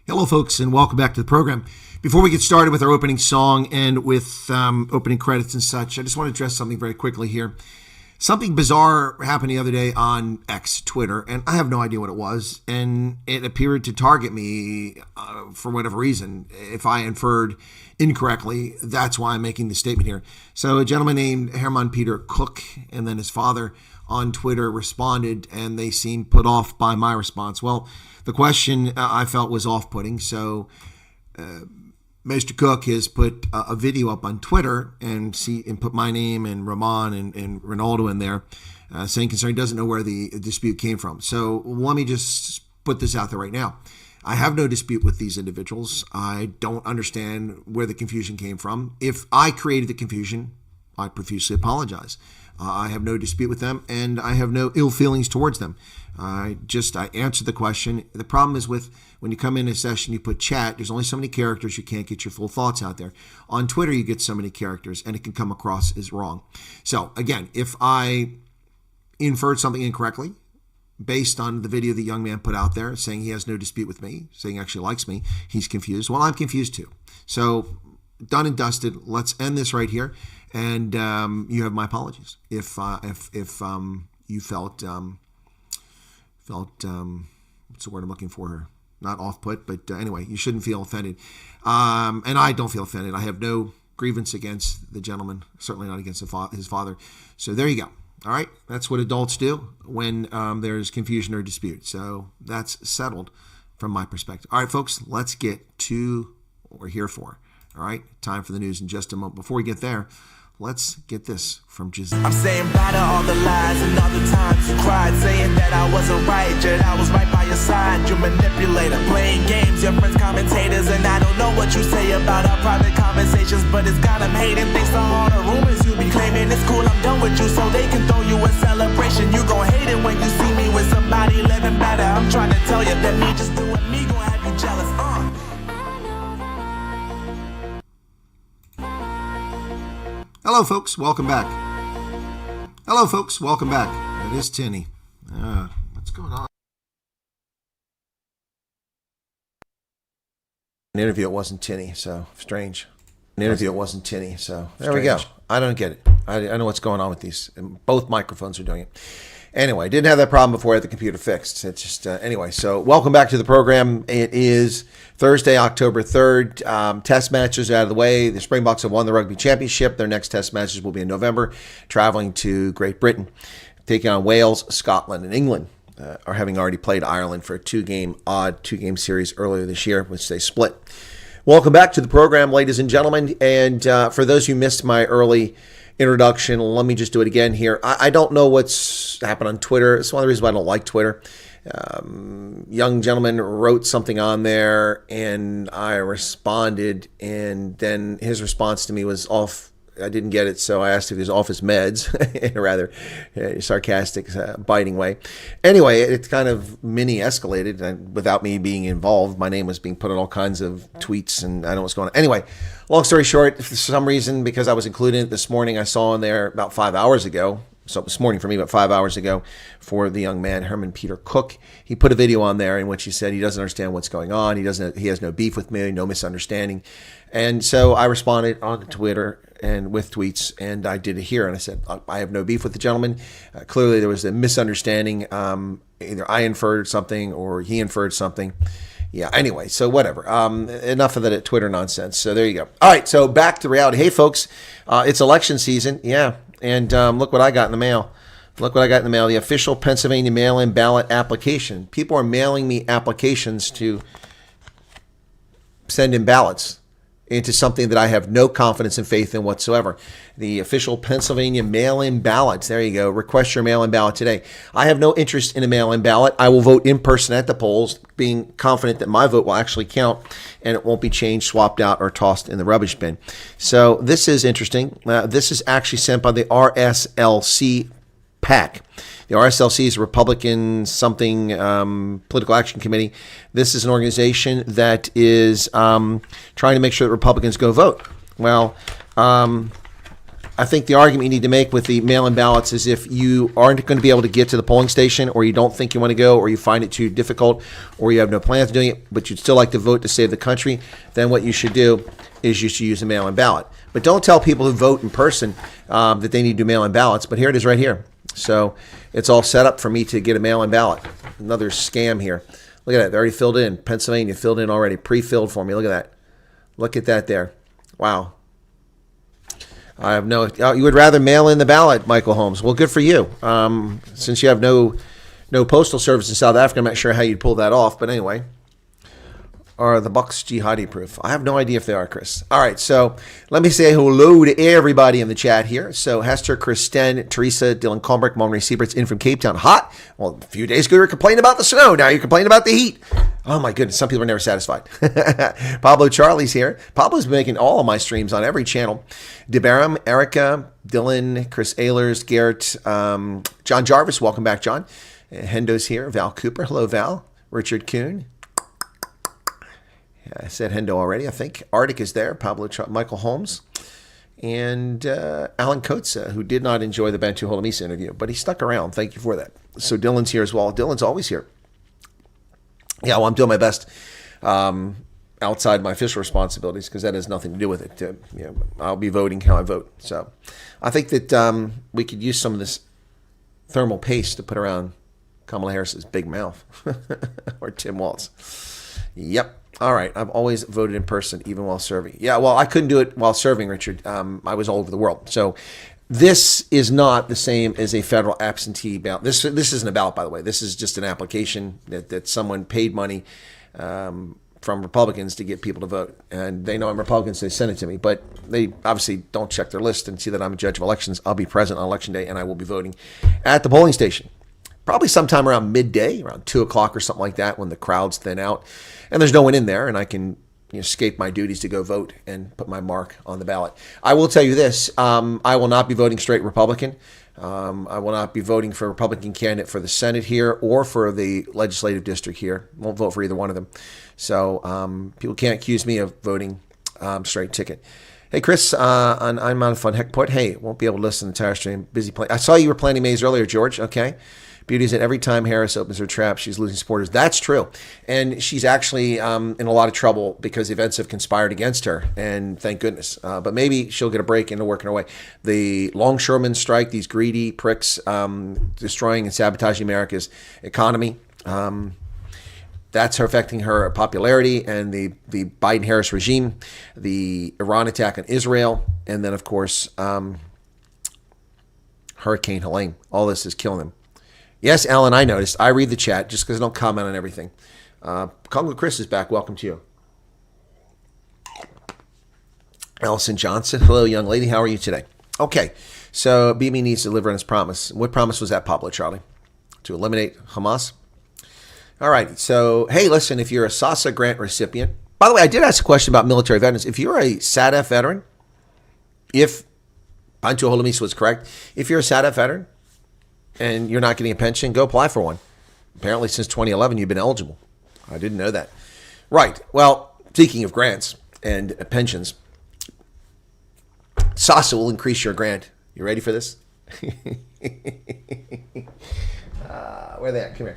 Hello, folks, and welcome back to the program. Before we get started with our opening song and with opening credits and such, I just want to address something very quickly here. Something bizarre happened the other day on X, Twitter, and I have no idea what it was, and it appeared to target me for whatever reason. If I inferred incorrectly, that's why I'm making the statement here. So a gentleman named Herman Peter Cook and then his father on Twitter responded, and they seemed put off by my response. Well, the question I felt was off-putting, so Mr. Cook has put a video up on Twitter and put my name and Ramon and Ronaldo in there, saying concerned he doesn't know where the dispute came from. So let me just put this out there right now. I have no dispute with these individuals. I don't understand where the confusion came from. If I created the confusion, I profusely apologize. I have no dispute with them, and I have no ill feelings towards them. I answered the question. The problem is with when you come in a session, you put chat, there's only so many characters, you can't get your full thoughts out there. On Twitter, you get so many characters, and it can come across as wrong. So, again, if I inferred something incorrectly, based on the video the young man put out there, saying he has no dispute with me, saying he actually likes me, he's confused. Well, I'm confused too. So, done and dusted. Let's end this right here. And you have my apologies if you felt what's the word I'm looking for here? Not off-put, but anyway, you shouldn't feel offended. And I don't feel offended. I have no grievance against the gentleman, certainly not against his father. So there you go. All right, that's what adults do when there's confusion or dispute. So that's settled from my perspective. All right, folks, let's get to what we're here for. All right, time for the news in just a moment. Before we get there, let's get this from Giselle. I'm saying bye to all the lies and all the times you cried, saying that I wasn't right, yet I was right by your side. You manipulator, playing games, your friends commentators, and I don't know what you say about our private conversations, but it's got them hating. Thanks to all the rumors you be claiming. It's cool, I'm done with you, so they can throw you a celebration. You gon' hate it when you see me with somebody living better. I'm trying to tell you that me just doing me gon' have you jealous. Hello, folks. Welcome back. Hello, folks. Welcome back. It is Tinny. What's going on? An interview, it wasn't Tinny, so strange. An interview, it wasn't Tinny, so there we go. I don't get it. I know what's going on with these. Both microphones are doing it. Anyway, didn't have that problem before I had the computer fixed. It's just, anyway, so welcome back to the program. It is Thursday, October 3rd. Test matches are out of the way. The Springboks have won the Rugby Championship. Their next test matches will be in November, traveling to Great Britain, taking on Wales, Scotland, and England, or having already played Ireland for a two-game series earlier this year, which they split. Welcome back to the program, ladies and gentlemen. And for those who missed my early introduction, let me just do it again here. I don't know what's happened on Twitter. It's one of the reasons why I don't like Twitter. Young gentleman wrote something on there, and I responded, and then his response to me was off. I didn't get it, so I asked if he was off his meds in a rather sarcastic, biting way. Anyway, it kind of mini-escalated, and without me being involved. My name was being put on all kinds of tweets, and I don't know what's going on. Anyway, long story short, for some reason, because I was included in it this morning, I saw in there about 5 hours ago, so this morning for me, but 5 hours ago for the young man, Herman Peter Cook. He put a video on there in which he said he doesn't understand what's going on. He has no beef with me, no misunderstanding. And so I responded on Twitter and with tweets, and I did it here. And I said, I have no beef with the gentleman. Clearly there was a misunderstanding. Either I inferred something or he inferred something. Yeah, anyway, so whatever. Enough of that Twitter nonsense. So there you go. All right, so back to reality. Hey, folks, it's election season. Yeah, and look what I got in the mail. Look what I got in the mail. The official Pennsylvania mail-in ballot application. People are mailing me applications to send in ballots into something that I have no confidence and faith in whatsoever. The official Pennsylvania mail-in ballots. There you go. Request your mail-in ballot today. I have no interest in a mail-in ballot. I will vote in person at the polls, being confident that my vote will actually count and it won't be changed, swapped out, or tossed in the rubbish bin. So this is interesting. This is actually sent by the RSLC PAC. The RSLC is a Republican something political action committee. This is an organization that is trying to make sure that Republicans go vote. Well, I think the argument you need to make with the mail-in ballots is if you aren't going to be able to get to the polling station, or you don't think you want to go, or you find it too difficult, or you have no plans of doing it, but you'd still like to vote to save the country, then what you should do is you should use a mail-in ballot. But don't tell people who vote in person that they need to do mail-in ballots. But here it is right here. So it's all set up for me to get a mail-in ballot. Another scam here. Look at that. They already filled in. Pennsylvania filled in already. Pre-filled for me. Look at that. Look at that there. Wow. I have no. You would rather mail in the ballot, Michael Holmes. Well, good for you. Since you have no postal service in South Africa, I'm not sure how you'd pull that off. But anyway, are the Bucks jihadi proof? I have no idea if they are, Chris. All right, so let me say hello to everybody in the chat here. So Hester, Kristen, Teresa, Dylan Colbert, Monterey Siebert's in from Cape Town. Hot. Well, a few days ago you were complaining about the snow. Now you're complaining about the heat. Oh my goodness, some people are never satisfied. Pablo Charlie's here. Pablo's been making all of my streams on every channel. DeBaram, Erica, Dylan, Chris Ehlers, Garrett, John Jarvis. Welcome back, John. Hendo's here. Val Cooper. Hello, Val. Richard Kuhn. I said Hendo already, I think. Arctic is there. Michael Holmes. And Alan Kotza, who did not enjoy the Bantu Holomisa interview, but he stuck around. Thank you for that. So Dylan's here as well. Dylan's always here. Yeah, well, I'm doing my best outside my official responsibilities because that has nothing to do with it. I'll be voting how I vote. So I think that we could use some of this thermal paste to put around Kamala Harris's big mouth or Tim Walz. Yep. All right. I've always voted in person, even while serving. Yeah, well, I couldn't do it while serving, Richard. I was all over the world. So this is not the same as a federal absentee ballot. This isn't a ballot, by the way. This is just an application that someone paid money from Republicans to get people to vote. And they know I'm Republican, so they send it to me. But they obviously don't check their list and see that I'm a judge of elections. I'll be present on Election Day, and I will be voting at the polling station. Probably sometime around midday, around 2 o'clock or something like that, when the crowds thin out. And there's no one in there, and I can escape my duties to go vote and put my mark on the ballot. I will tell you this. I will not be voting straight Republican. I will not be voting for a Republican candidate for the Senate here or for the legislative district here. Won't vote for either one of them. So people can't accuse me of voting straight ticket. Hey, Chris, I'm on Fun Heck Put. Hey, won't be able to listen to the entire stream. Busy playing. I saw you were planting maize earlier, George. Okay. Beauty is that every time Harris opens her trap, she's losing supporters. That's true. And she's actually in a lot of trouble because events have conspired against her. And thank goodness. But maybe she'll get a break into working her way. The longshoremen strike, these greedy pricks destroying and sabotaging America's economy. That's affecting her popularity and the Biden-Harris regime, the Iran attack on Israel, and then, of course, Hurricane Helene. All this is killing them. Yes, Alan, I noticed. I read the chat just because I don't comment on everything. Congo Chris is back. Welcome to you. Allison Johnson. Hello, young lady. How are you today? Okay, so Bibi needs to deliver on his promise. What promise was that, Pablo Charlie? To eliminate Hamas? All right, so, hey, listen, if you're a SASA grant recipient, by the way, I did ask a question about military veterans. If you're a SADF veteran, if Bantu Holomisa was correct, if you're a SADF veteran, and you're not getting a pension, go apply for one. Apparently, since 2011, you've been eligible. I didn't know that. Right. Well, speaking of grants and pensions, SASA will increase your grant. You ready for this? Where are they at? Come here.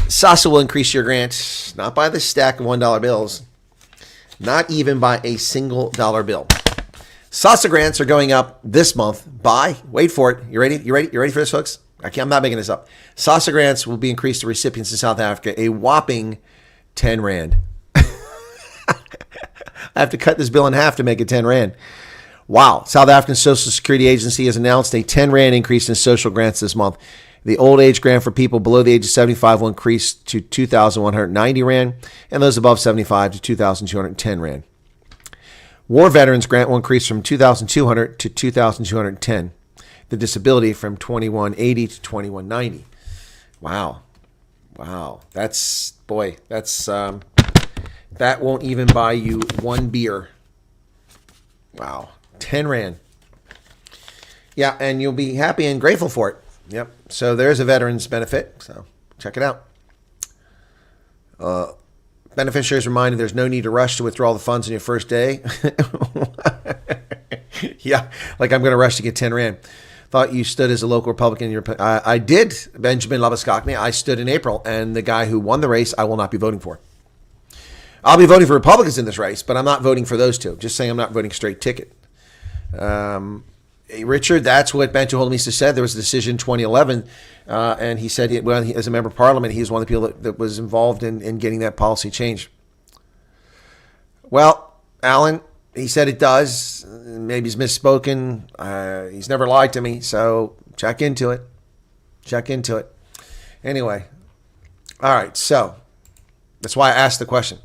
SASA will increase your grant, not by the stack of $1 bills, not even by a single dollar bill. SASA grants are going up this month by, wait for it, you ready? You ready for this, folks? I'm not making this up. SASA grants will be increased to recipients in South Africa a whopping 10 Rand. I have to cut this bill in half to make it 10 Rand. Wow. South African Social Security Agency has announced a 10 Rand increase in social grants this month. The old age grant for people below the age of 75 will increase to 2,190 Rand, and those above 75 to 2,210 Rand. War veterans grant will increase from 2,200 to 2,210. The disability from 2,180 to 2,190. Wow. That's that won't even buy you one beer. Wow. 10 Rand. Yeah, and you'll be happy and grateful for it. Yep. So there's a veteran's benefit. So check it out. Beneficiaries reminded there's no need to rush to withdraw the funds on your first day. Yeah, like I'm going to rush to get 10 Rand. Thought you stood as a local Republican. I did, Benjamin Labuskakny. I stood in April, and the guy who won the race, I will not be voting for. I'll be voting for Republicans in this race, but I'm not voting for those two. Just saying I'm not voting straight ticket. Richard, that's what Benjo Holomisa said. There was a decision in 2011, and he said, as a member of parliament, he was one of the people that was involved in getting that policy changed. Well, Alan, he said it does. Maybe he's misspoken. He's never lied to me, so check into it. Check into it. Anyway, all right, so that's why I asked the question.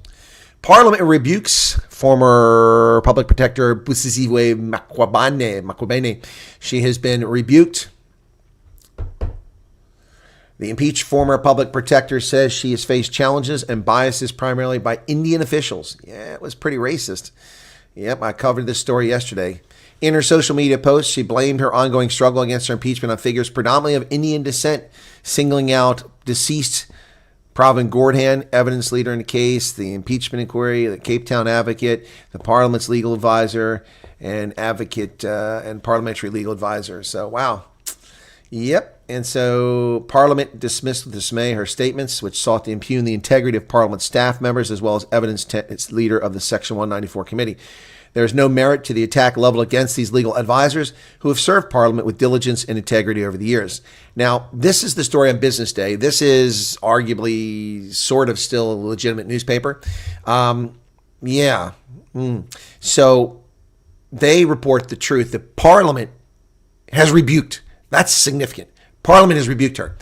Parliament rebukes former public protector Busiziwe Makwabene. She has been rebuked. The impeached former public protector says she has faced challenges and biases primarily by Indian officials. Yeah, it was pretty racist. Yep, I covered this story yesterday. In her social media post, she blamed her ongoing struggle against her impeachment on figures predominantly of Indian descent, singling out deceased Pravin Gordhan, evidence leader in the case, the impeachment inquiry, the Cape Town advocate, the Parliament's legal advisor, and advocate and parliamentary legal advisor. So, wow. Yep. And so Parliament dismissed with dismay her statements, which sought to impugn the integrity of Parliament staff members as well as evidence leader of the Section 194 committee. There is no merit to the attack leveled against these legal advisors who have served Parliament with diligence and integrity over the years. Now, this is the story on Business Day. This is arguably sort of still a legitimate newspaper. So they report the truth that Parliament has rebuked. That's significant. Parliament has rebuked her.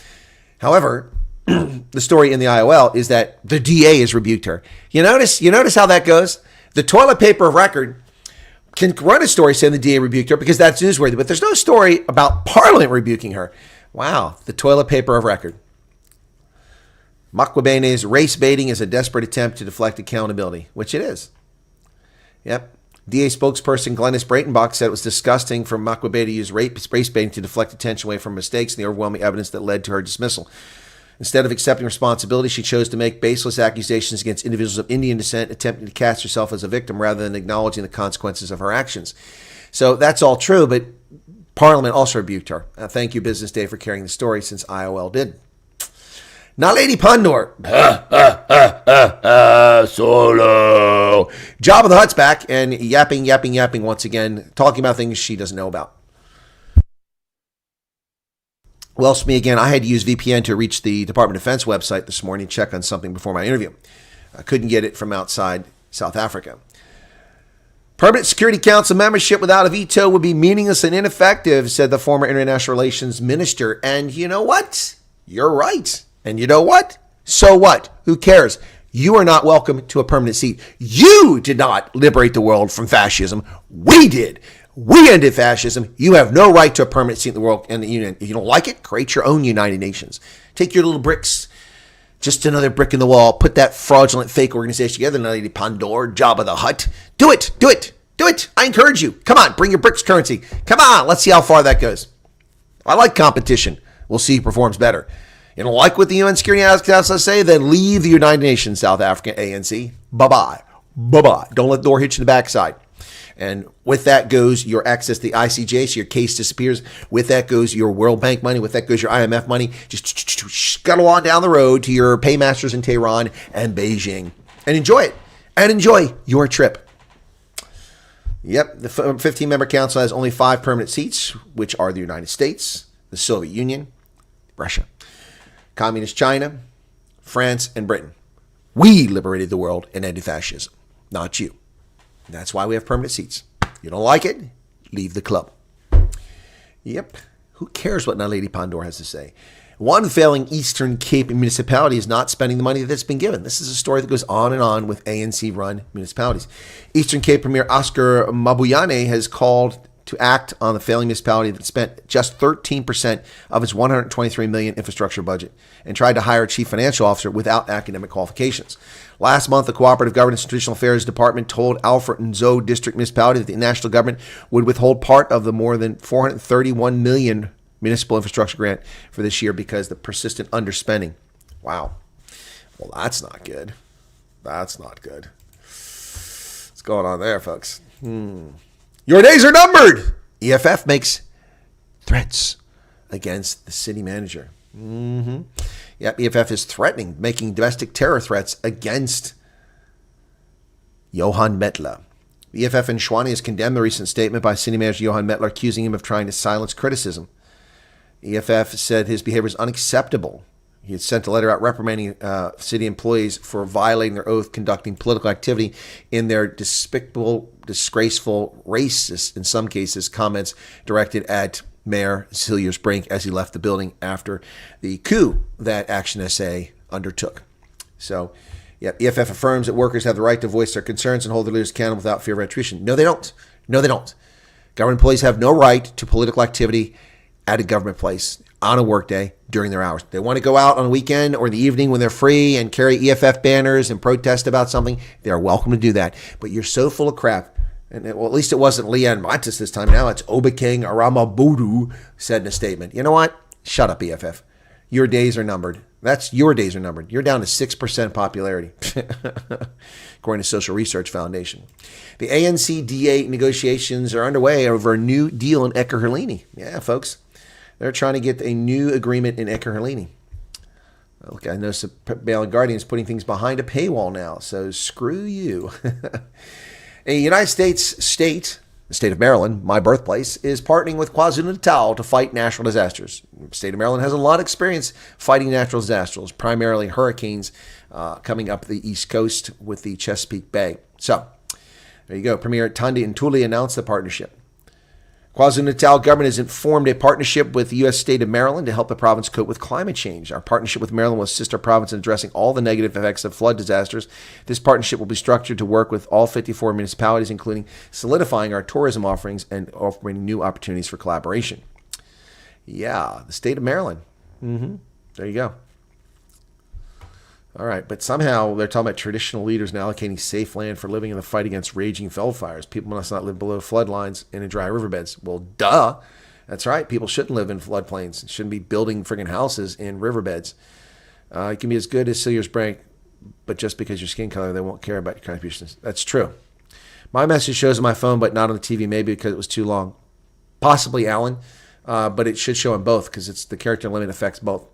However, the story in the IOL is that the DA has rebuked her. You notice how that goes? The toilet paper of record can run a story saying the DA rebuked her because that's newsworthy, but there's no story about Parliament rebuking her. Wow, the toilet paper of record. Makwebene's race baiting is a desperate attempt to deflect accountability, which it is. Yep. DA spokesperson Glenys Breitenbach said it was disgusting for Makwebene to use race baiting to deflect attention away from mistakes and the overwhelming evidence that led to her dismissal. Instead of accepting responsibility, she chose to make baseless accusations against individuals of Indian descent, attempting to cast herself as a victim rather than acknowledging the consequences of her actions. So that's all true, but Parliament also rebuked her. Thank you, Business Day, for carrying the story since IOL did. Now, Lady Pandor. Solo. Jabba the Hutt's back and yapping once again, talking about things she doesn't know about. Well, it's me again. I had to use VPN to reach the Department of Defense website this morning, check on something before my interview. I couldn't get it from outside South Africa. Permanent Security Council membership without a veto would be meaningless and ineffective, said the former International Relations Minister. And you know what? You're right. And you know what? So what? Who cares? You are not welcome to a permanent seat. You did not liberate the world from fascism. We did. We ended fascism. You have no right to a permanent seat in the world and the union. If you don't like it, create your own United Nations. Take your little bricks, just another brick in the wall. Put that fraudulent fake organization together. Lady Pandor, Jabba the Hutt. Do it. Do it. Do it. I encourage you. Come on, bring your bricks currency. Come on, let's see how far that goes. I like competition. We'll see who performs better. You don't like what the UN Security Council say? Then leave the United Nations, South Africa, ANC. Bye-bye. Bye-bye. Don't let the door hit you in the backside. And with that goes your access to the ICJ, so your case disappears. With that goes your World Bank money. With that goes your IMF money. Just scuttle on down the road to your paymasters in Tehran and Beijing. And enjoy it. And enjoy your trip. Yep, the 15-member council has only 5 permanent seats, which are the United States, the Soviet Union, Russia, Communist China, France, and Britain. We liberated the world and ended fascism, not you. That's why we have permanent seats. You don't like it? Leave the club. Yep. Who cares what Lady Pandor has to say? One failing Eastern Cape municipality is not spending the money that's been given. This is a story that goes on and on with ANC-run municipalities. Eastern Cape Premier Oscar Mabuyane has called to act on the failing municipality that spent just 13% of its $123 million infrastructure budget and tried to hire a chief financial officer without academic qualifications. Last month, the Cooperative Governance and Traditional Affairs Department told Alfred Nzo District Municipality that the national government would withhold part of the more than $431 million municipal infrastructure grant for this year because of the persistent underspending. Wow. Well, that's not good. That's not good. What's going on there, folks? Your days are numbered. EFF makes threats against the city manager. Yep, EFF is threatening, making domestic terror threats against Johann Mettler. EFF in Schwani has condemned the recent statement by city manager Johann Mettler, accusing him of trying to silence criticism. EFF said his behavior is unacceptable. He had sent a letter out reprimanding city employees for violating their oath, conducting political activity in their despicable, disgraceful, racist, in some cases, comments directed at Mayor Celius Brink as he left the building after the coup that Action SA undertook. So, yeah, EFF affirms that workers have the right to voice their concerns and hold their leaders accountable without fear of retribution. No, they don't. No, they don't. Government employees have no right to political activity at a government place on a workday during their hours. They want to go out on a weekend or in the evening when they're free and carry EFF banners and protest about something. They are welcome to do that. But you're so full of crap. And well, at least it wasn't Leon Montes this time. Now it's Obaking Aramabudu said in a statement. You know what? Shut up, EFF. Your days are numbered. That's your days are numbered. You're down to 6% popularity, according to Social Research Foundation. The ANC-DA negotiations are underway over a new deal in Ekerhuleni. Yeah, folks. They're trying to get a new agreement in Ekerhuleni. Okay, I know Balin Guardian is putting things behind a paywall now, so screw you. A United States state, the state of Maryland, my birthplace, is partnering with KwaZulu-Natal to fight natural disasters. The state of Maryland has a lot of experience fighting natural disasters, primarily hurricanes coming up the East Coast with the Chesapeake Bay. So, there you go. Premier Thandi Ntuli announced the partnership. KwaZulu-Natal government has formed a partnership with the U.S. state of Maryland to help the province cope with climate change. Our partnership with Maryland will assist our province in addressing all the negative effects of flood disasters. This partnership will be structured to work with all 54 municipalities, including solidifying our tourism offerings and offering new opportunities for collaboration. Yeah, the state of Maryland. There you go. All right, but somehow they're talking about traditional leaders now allocating safe land for living in the fight against raging fires. People must not live below flood lines and in dry riverbeds. Well, duh. That's right. People shouldn't live in floodplains. Shouldn't be building friggin' houses in riverbeds. It can be as good as Celius Brink, but just because your skin color, they won't care about your contributions. That's true. My message shows on my phone, but not on the TV, maybe because it was too long. Possibly, Alan, but it should show on both because it's the character limit affects both.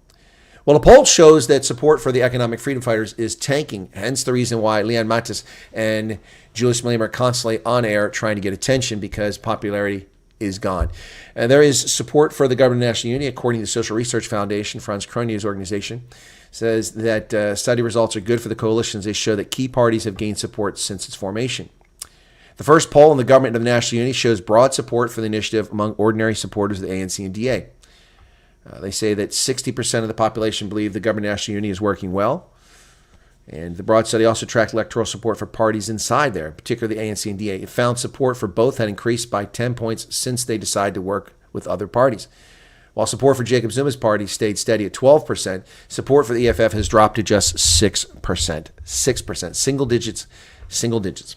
Well, a poll shows that support for the economic freedom fighters is tanking, hence the reason why Leon Matis and Julius Malema are constantly on air trying to get attention because popularity is gone. And there is support for the Government of the National Unity, according to the Social Research Foundation, Franz Kronje's organization, says that study results are good for the coalitions. They show that key parties have gained support since its formation. The first poll in the Government of the National Unity shows broad support for the initiative among ordinary supporters of the ANC and DA. They say that 60% of the population believe the Government of National Unity is working well. And the broad study also tracked electoral support for parties inside there, particularly the ANC and DA. It found support for both had increased by 10 points since they decided to work with other parties. While support for Jacob Zuma's party stayed steady at 12%, support for the EFF has dropped to just 6%. 6%. Single digits.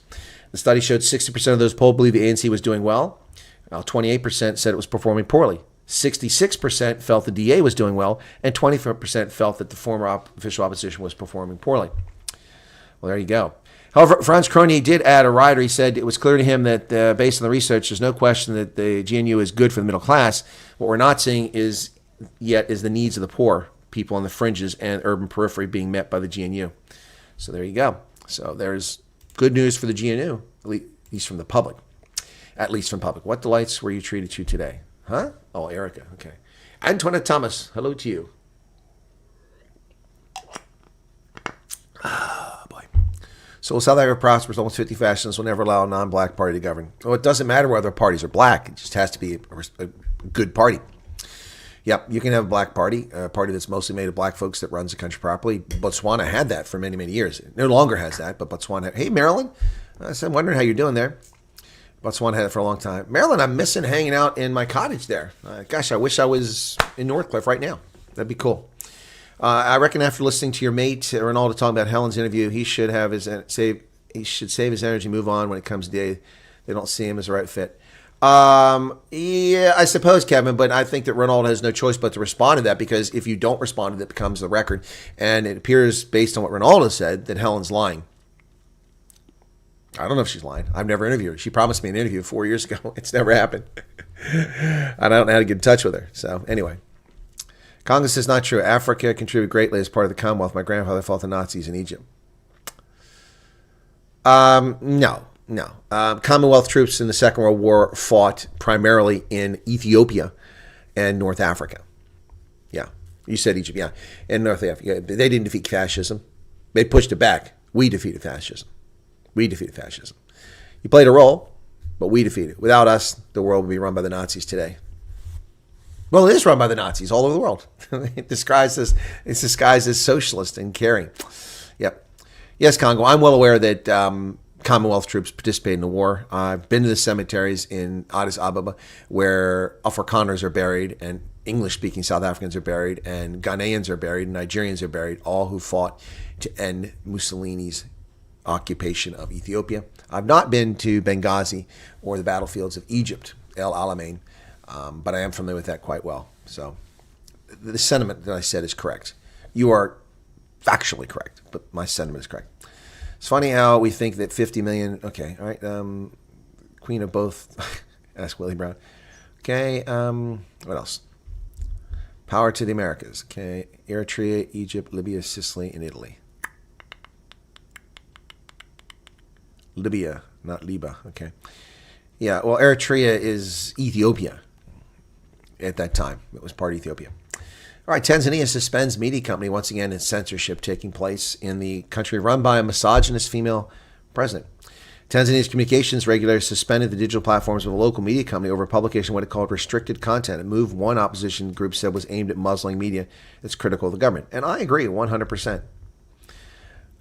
The study showed 60% of those polled believed the ANC was doing well, while 28% said it was performing poorly. 66% felt the DA was doing well, and 24% felt that the former official opposition was performing poorly. Well, there you go. However, Franz Kronje did add a rider. He said it was clear to him that based on the research, there's no question that the GNU is good for the middle class. What we're not seeing is the needs of the poor, people on the fringes and urban periphery being met by the GNU. So there you go. So there's good news for the GNU, at least from the public. At least from public. What delights were you treated to today? Huh? Oh, Erica. Okay. Antoinette Thomas, hello to you. Ah, boy. So South Africa prospers, almost 50 fascists will never allow a non-black party to govern. Well, it doesn't matter whether parties are black. It just has to be a good party. Yep, you can have a black party, a party that's mostly made of black folks that runs the country properly. Botswana had that for many, many years. It no longer has that, but Botswana hey, Maryland. I'm wondering how you're doing there. Botswana had it for a long time. Maryland, I'm missing hanging out in my cottage there. Gosh, I wish I was in Northcliffe right now. That'd be cool. I reckon after listening to your mate Ronaldo talking about Helen's interview, he should save his energy, move on when it comes to they don't see him as the right fit. Yeah, I suppose, Kevin, but I think that Ronaldo has no choice but to respond to that because if you don't respond to it, it becomes the record. And it appears, based on what Ronaldo said, that Helen's lying. I don't know if she's lying. I've never interviewed her. She promised me an interview 4 years ago. It's never happened. I don't know how to get in touch with her. So anyway, Congress says not true. Africa contributed greatly as part of the Commonwealth. My grandfather fought the Nazis in Egypt. No. Commonwealth troops in the Second World War fought primarily in Ethiopia and North Africa. Yeah. You said Egypt, yeah. And North Africa. Yeah. They didn't defeat fascism. They pushed it back. We defeated fascism. You played a role, but we defeated it. Without us, the world would be run by the Nazis today. Well, it is run by the Nazis all over the world. It's disguised as socialist and caring. Yep. Yes, Congo. I'm well aware that Commonwealth troops participated in the war. I've been to the cemeteries in Addis Ababa where Afrikaners are buried and English-speaking South Africans are buried and Ghanaians are buried and Nigerians are buried, all who fought to end Mussolini's occupation of Ethiopia. I've not been to Benghazi or the battlefields of Egypt, El Alamein, but I am familiar with that quite well. So the sentiment that I said is correct. You are factually correct, but my sentiment is correct. It's funny how we think that 50 million, okay, all right, queen of both, ask Willie Brown. Okay, what else? Power to the Americas, okay, Eritrea, Egypt, Libya, Sicily, and Italy. Libya, not Liba, okay. Yeah, well, Eritrea is Ethiopia at that time. It was part of Ethiopia. All right, Tanzania suspends media company once again in censorship taking place in the country run by a misogynist female president. Tanzania's communications regulator suspended the digital platforms of a local media company over publication of what it called restricted content, a move one opposition group said was aimed at muzzling media that's critical of the government. And I agree 100%.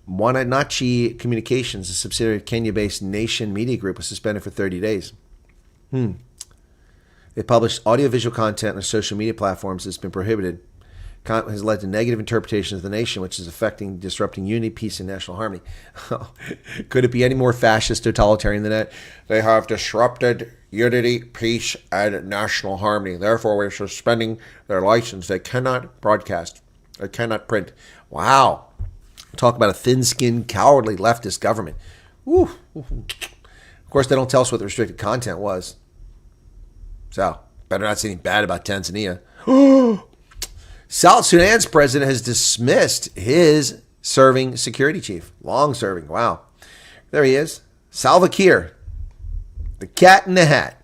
Wananchi Communications, a subsidiary of Kenya-based Nation Media Group, was suspended for 30 days. They published audiovisual content on social media platforms that's been prohibited. Has led to negative interpretations of the nation, which is disrupting unity, peace, and national harmony. Could it be any more fascist, totalitarian than that? They have disrupted unity, peace, and national harmony. Therefore, we're suspending their license. They cannot broadcast. They cannot print. Wow. Talk about a thin-skinned, cowardly leftist government. Woo. Of course, they don't tell us what the restricted content was. So, better not say anything bad about Tanzania. South Sudan's president has dismissed his serving security chief. Long-serving. Wow. There he is. Salva Kiir. The cat in the hat.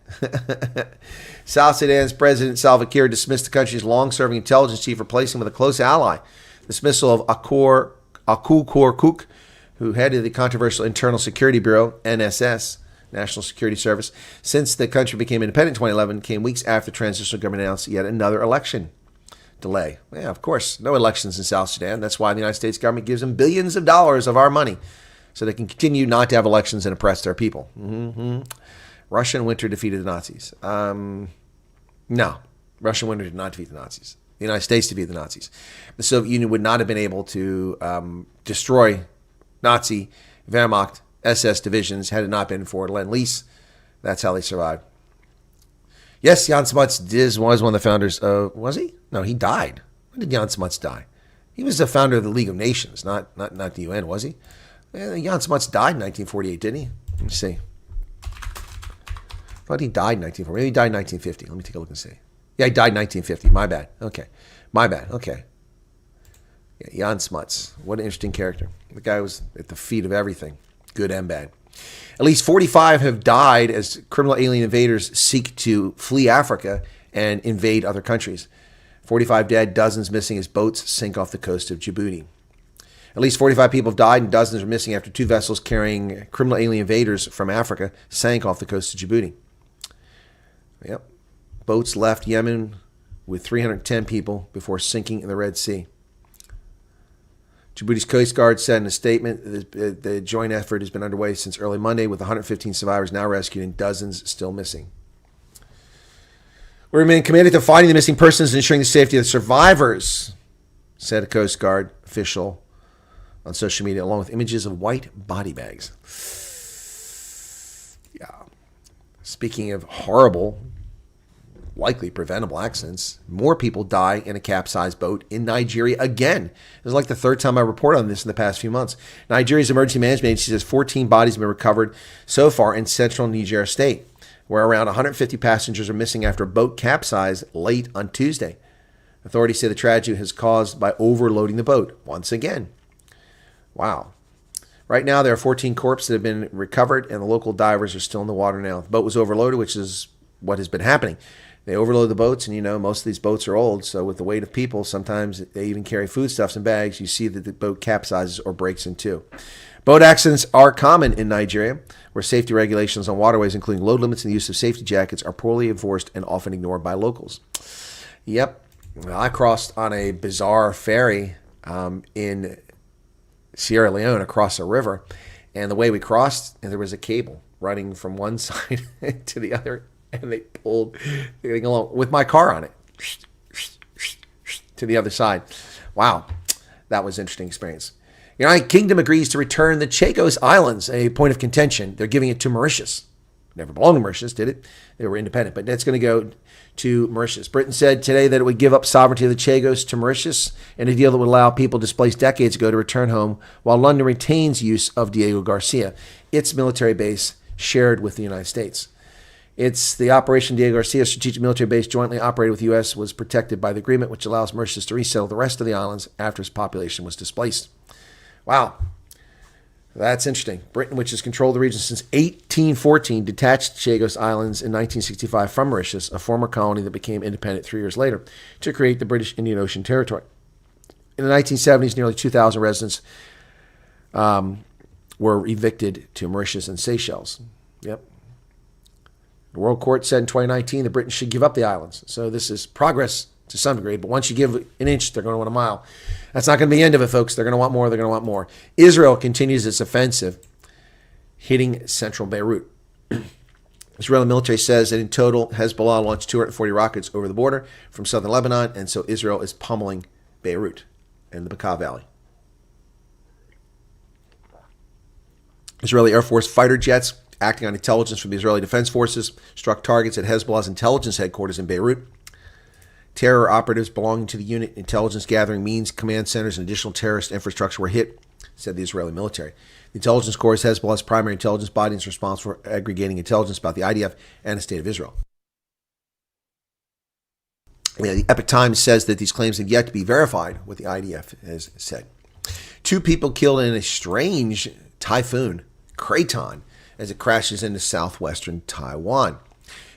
South Sudan's president Salva Kiir dismissed the country's long-serving intelligence chief, replacing him with a close ally. Dismissal of Akul Kor-Kuk, who headed the controversial Internal Security Bureau, NSS, National Security Service, since the country became independent in 2011, came weeks after the transitional government announced yet another election delay. Yeah, of course, no elections in South Sudan. That's why the United States government gives them billions of dollars of our money so they can continue not to have elections and oppress their people. Russian winter defeated the Nazis. No, Russian winter did not defeat the Nazis. The United States defeated the Nazis. The Soviet Union would not have been able to destroy Nazi Wehrmacht SS divisions had it not been for Lend-Lease. That's how they survived. Yes, Jan Smuts was one of the founders of... Was he? No, he died. When did Jan Smuts die? He was the founder of the League of Nations, not the UN, was he? Jan Smuts died in 1948, didn't he? Let me see. I thought he died in 1940. Maybe he died in 1950. Let me take a look and see. Yeah, he died in 1950. My bad. Okay. My bad. Okay. Yeah, Jan Smuts. What an interesting character. The guy was at the feet of everything, good and bad. At least 45 have died as criminal alien invaders seek to flee Africa and invade other countries. 45 dead, dozens missing as boats sink off the coast of Djibouti. At least 45 people have died and dozens are missing after two vessels carrying criminal alien invaders from Africa sank off the coast of Djibouti. Yep. Boats left Yemen with 310 people before sinking in the Red Sea. Djibouti's Coast Guard said in a statement that the joint effort has been underway since early Monday, with 115 survivors now rescued and dozens still missing. We remain committed to finding the missing persons and ensuring the safety of the survivors, said a Coast Guard official on social media, along with images of white body bags. Yeah. Speaking of horrible likely preventable accidents. More people die in a capsized boat in Nigeria again. This is like the third time I report on this in the past few months. Nigeria's emergency management agency says 14 bodies have been recovered so far in central Niger state, where around 150 passengers are missing after a boat capsized late on Tuesday. Authorities say the tragedy was caused by overloading the boat once again. Wow. Right now, there are 14 corpses that have been recovered, and the local divers are still in the water now. The boat was overloaded, which is what has been happening. They overload the boats, and most of these boats are old, so with the weight of people, sometimes they even carry foodstuffs in bags. You see that the boat capsizes or breaks in two. Boat accidents are common in Nigeria, where safety regulations on waterways, including load limits and the use of safety jackets, are poorly enforced and often ignored by locals. Yep. Well, I crossed on a bizarre ferry in Sierra Leone across a river, and the way we crossed, there was a cable running from one side to the other, and they pulled the thing along with my car on it to the other side. Wow, that was an interesting experience. United Kingdom agrees to return the Chagos Islands, a point of contention. They're giving it to Mauritius. Never belonged to Mauritius, did it? They were independent, but that's going to go to Mauritius. Britain said today that it would give up sovereignty of the Chagos to Mauritius in a deal that would allow people displaced decades ago to return home, while London retains use of Diego Garcia, its military base shared with the United States. It's the Operation Diego Garcia strategic military base jointly operated with the U.S. was protected by the agreement, which allows Mauritius to resettle the rest of the islands after its population was displaced. Wow. That's interesting. Britain, which has controlled the region since 1814, detached Chagos Islands in 1965 from Mauritius, a former colony that became independent 3 years later, to create the British Indian Ocean Territory. In the 1970s, nearly 2,000 residents were evicted to Mauritius and Seychelles. Yep. The World Court said in 2019 that Britain should give up the islands. So this is progress to some degree, but once you give an inch, they're going to want a mile. That's not going to be the end of it, folks. They're going to want more. They're going to want more. Israel continues its offensive, hitting central Beirut. Israeli military says that in total, Hezbollah launched 240 rockets over the border from southern Lebanon, and so Israel is pummeling Beirut and the Bekaa Valley. Israeli Air Force fighter jets, acting on intelligence from the Israeli Defense Forces, struck targets at Hezbollah's intelligence headquarters in Beirut. Terror operatives belonging to the unit, intelligence gathering means, command centers, and additional terrorist infrastructure were hit, said the Israeli military. The intelligence corps is Hezbollah's primary intelligence body and is responsible for aggregating intelligence about the IDF and the state of Israel. The Epoch Times says that these claims have yet to be verified, what the IDF has said. 2 people killed in a strange typhoon, Kraton, as it crashes into southwestern Taiwan.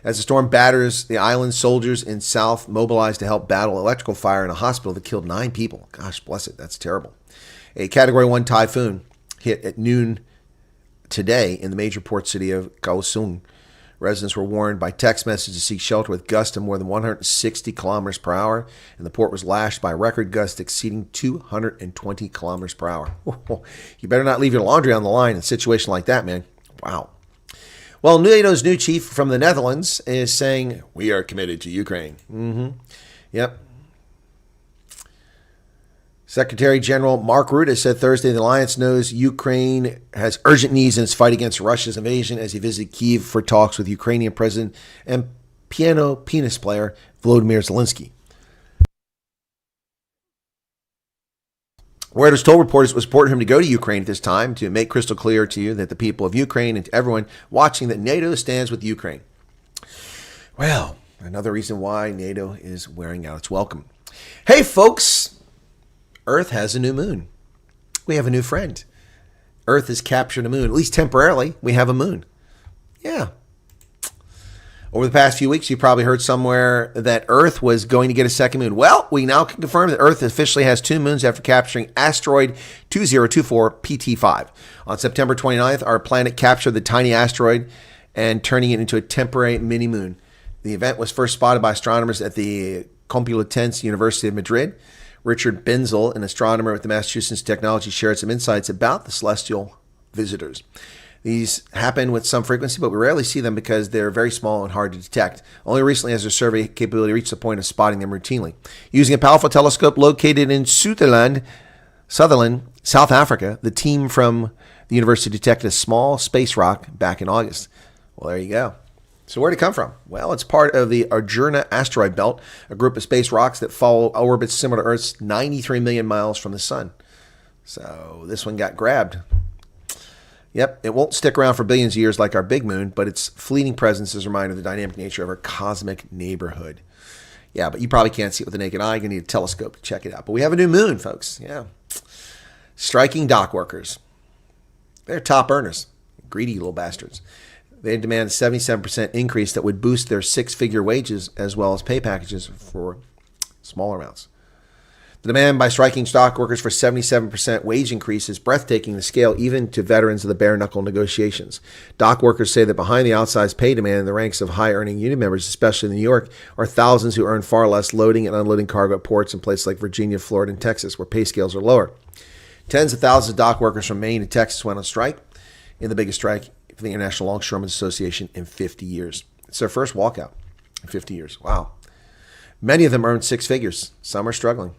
As the storm batters the island, soldiers in south mobilized to help battle electrical fire in a hospital that killed 9 people. Gosh bless it, that's terrible. A Category 1 typhoon hit at noon today in the major port city of Kaohsiung. Residents were warned by text message to seek shelter with gusts of more than 160 kilometers per hour, and the port was lashed by record gusts exceeding 220 kilometers per hour. You better not leave your laundry on the line in a situation like that, man. Wow. Well, NATO's new chief from the Netherlands is saying, we are committed to Ukraine. Yep. Secretary General Mark Rutte said Thursday the alliance knows Ukraine has urgent needs in its fight against Russia's invasion as he visited Kyiv for talks with Ukrainian President and piano penis player Volodymyr Zelensky. Reuters told reporters it was important for him to go to Ukraine at this time to make crystal clear to you that the people of Ukraine and to everyone watching that NATO stands with Ukraine. Well, another reason why NATO is wearing out its welcome. Hey, folks, Earth has a new moon. We have a new friend. Earth has captured a moon. At least temporarily, we have a moon. Yeah. Over the past few weeks, you probably heard somewhere that Earth was going to get a second moon. Well, we now can confirm that Earth officially has 2 moons after capturing asteroid 2024 PT5. On September 29th, our planet captured the tiny asteroid and turning it into a temporary mini-moon. The event was first spotted by astronomers at the Complutense University of Madrid. Richard Benzel, an astronomer with the Massachusetts Technology, shared some insights about the celestial visitors. These happen with some frequency, but we rarely see them because they're very small and hard to detect. Only recently has their survey capability reached the point of spotting them routinely. Using a powerful telescope located in Sutherland, South Africa, the team from the university detected a small space rock back in August. Well, there you go. So where'd it come from? Well, it's part of the Arjuna asteroid belt, a group of space rocks that follow orbits similar to Earth's 93 million miles from the sun. So this one got grabbed. Yep, it won't stick around for billions of years like our big moon, but its fleeting presence is a reminder of the dynamic nature of our cosmic neighborhood. Yeah, but you probably can't see it with the naked eye. You're going to need a telescope to check it out. But we have a new moon, folks. Yeah. Striking dock workers. They're top earners. Greedy little bastards. They demand a 77% increase that would boost their six-figure wages as well as pay packages for smaller amounts. The demand by striking dock workers for 77% wage increase is breathtaking to scale even to veterans of the bare-knuckle negotiations. Dock workers say that behind the outsized pay demand in the ranks of high-earning union members, especially in New York, are thousands who earn far less loading and unloading cargo at ports in places like Virginia, Florida, and Texas, where pay scales are lower. Tens of thousands of dock workers from Maine and Texas went on strike in the biggest strike for the International Longshoremen's Association in 50 years. It's their first walkout in 50 years. Wow. Many of them earn six figures. Some are struggling.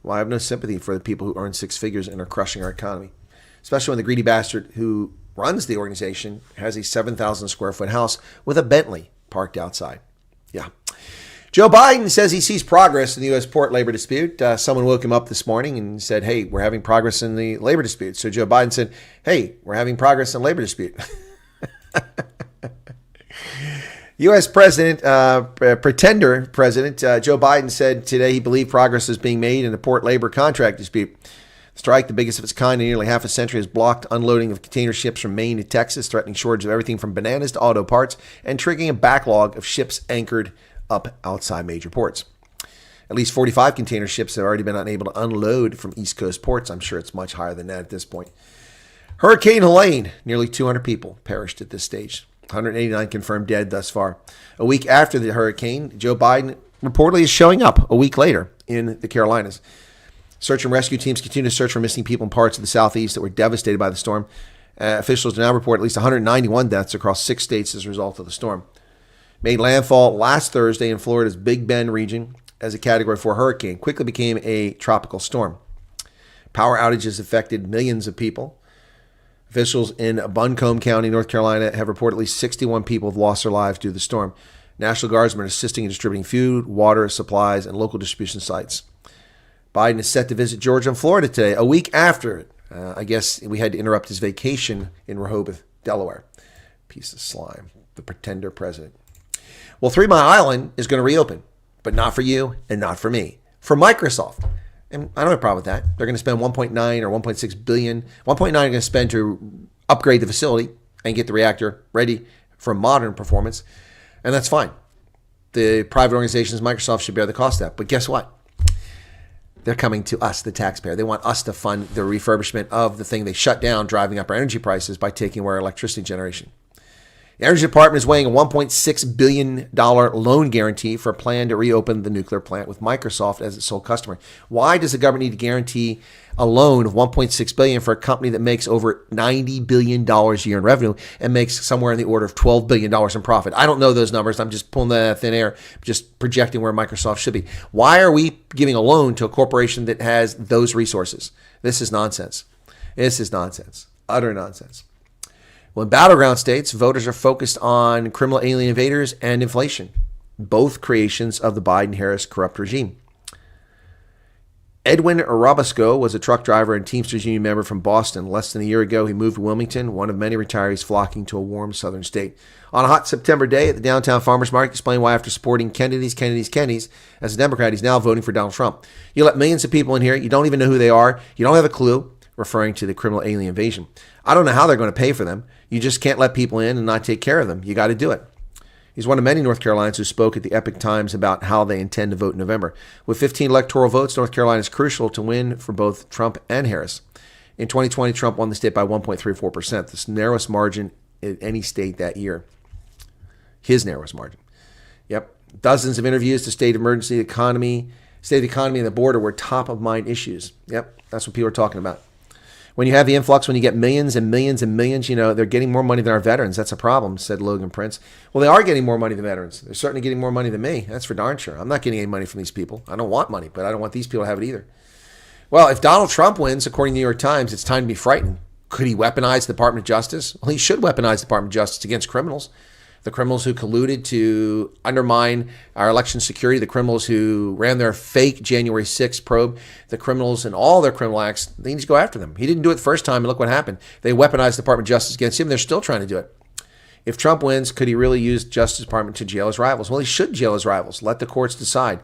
Well, I have no sympathy for the people who earn six figures and are crushing our economy, especially when the greedy bastard who runs the organization has a 7,000 square foot house with a Bentley parked outside. Yeah. Joe Biden says he sees progress in the U.S. port labor dispute. Someone woke him up this morning and said, hey, we're having progress in the labor dispute. So Joe Biden said, hey, we're having progress in labor dispute. U.S. President, pretender President Joe Biden said today he believed progress is being made in the port labor contract dispute. The strike, the biggest of its kind in nearly half a century, has blocked unloading of container ships from Maine to Texas, threatening shortage of everything from bananas to auto parts and triggering a backlog of ships anchored up outside major ports. At least 45 container ships have already been unable to unload from East Coast ports. I'm sure it's much higher than that at this point. Hurricane Helene, nearly 200 people perished at this stage. 189 confirmed dead thus far. A week after the hurricane, Joe Biden reportedly is showing up a week later in the Carolinas. Search and rescue teams continue to search for missing people in parts of the southeast that were devastated by the storm. Officials now report at least 191 deaths across 6 states as a result of the storm. Made landfall last Thursday in Florida's Big Bend region as a Category 4 hurricane, quickly became a tropical storm. Power outages affected millions of people. Officials in Buncombe County, North Carolina, have reported at least 61 people have lost their lives due to the storm. National Guardsmen are assisting in distributing food, water, supplies, and local distribution sites. Biden is set to visit Georgia and Florida today, a week after it. I guess we had to interrupt his vacation in Rehoboth, Delaware. Piece of slime. The pretender president. Well, 3 Mile Island is going to reopen, but not for you and not for me. For Microsoft. And I don't have a problem with that. They're going to spend 1.9 or 1.6 billion. 1.9 are going to spend to upgrade the facility and get the reactor ready for modern performance. And that's fine. The private organizations, Microsoft, should bear the cost of that. But guess what? They're coming to us, the taxpayer. They want us to fund the refurbishment of the thing they shut down, driving up our energy prices by taking away our electricity generation. The Energy Department is weighing a $1.6 billion loan guarantee for a plan to reopen the nuclear plant with Microsoft as its sole customer. Why does the government need to guarantee a loan of $1.6 billion for a company that makes over $90 billion a year in revenue and makes somewhere in the order of $12 billion in profit? I don't know those numbers. I'm just pulling that out of thin air, just projecting where Microsoft should be. Why are we giving a loan to a corporation that has those resources? This is nonsense. This is nonsense. Utter nonsense. Well, in battleground states, voters are focused on criminal alien invaders and inflation, both creations of the Biden-Harris corrupt regime. Edwin Robesco was a truck driver and Teamsters Union member from Boston. Less than a year ago, he moved to Wilmington, one of many retirees flocking to a warm southern state. On a hot September day at the downtown farmers market, explained why after supporting Kennedy's as a Democrat, he's now voting for Donald Trump. You let millions of people in here, you don't even know who they are, you don't have a clue, referring to the criminal alien invasion. I don't know how they're going to pay for them. You just can't let people in and not take care of them. You got to do it. He's one of many North Carolinians who spoke at the Epic Times about how they intend to vote in November. With 15 electoral votes, North Carolina is crucial to win for both Trump and Harris. In 2020, Trump won the state by 1.34%, the narrowest margin in any state that year. His narrowest margin. Yep. Dozens of interviews to state of the economy, and the border were top of mind issues. Yep. That's what people are talking about. When you have the influx, when you get millions and millions and millions, they're getting more money than our veterans. That's a problem, said Logan Prince. Well, they are getting more money than veterans. They're certainly getting more money than me. That's for darn sure. I'm not getting any money from these people. I don't want money, but I don't want these people to have it either. Well, if Donald Trump wins, according to the New York Times, it's time to be frightened. Could he weaponize the Department of Justice? Well, he should weaponize the Department of Justice against criminals. The criminals who colluded to undermine our election security, the criminals who ran their fake January 6th probe, the criminals and all their criminal acts, they need to go after them. He didn't do it the first time, and look what happened. They weaponized the Department of Justice against him. They're still trying to do it. If Trump wins, could he really use Justice Department to jail his rivals? Well, he should jail his rivals. Let the courts decide.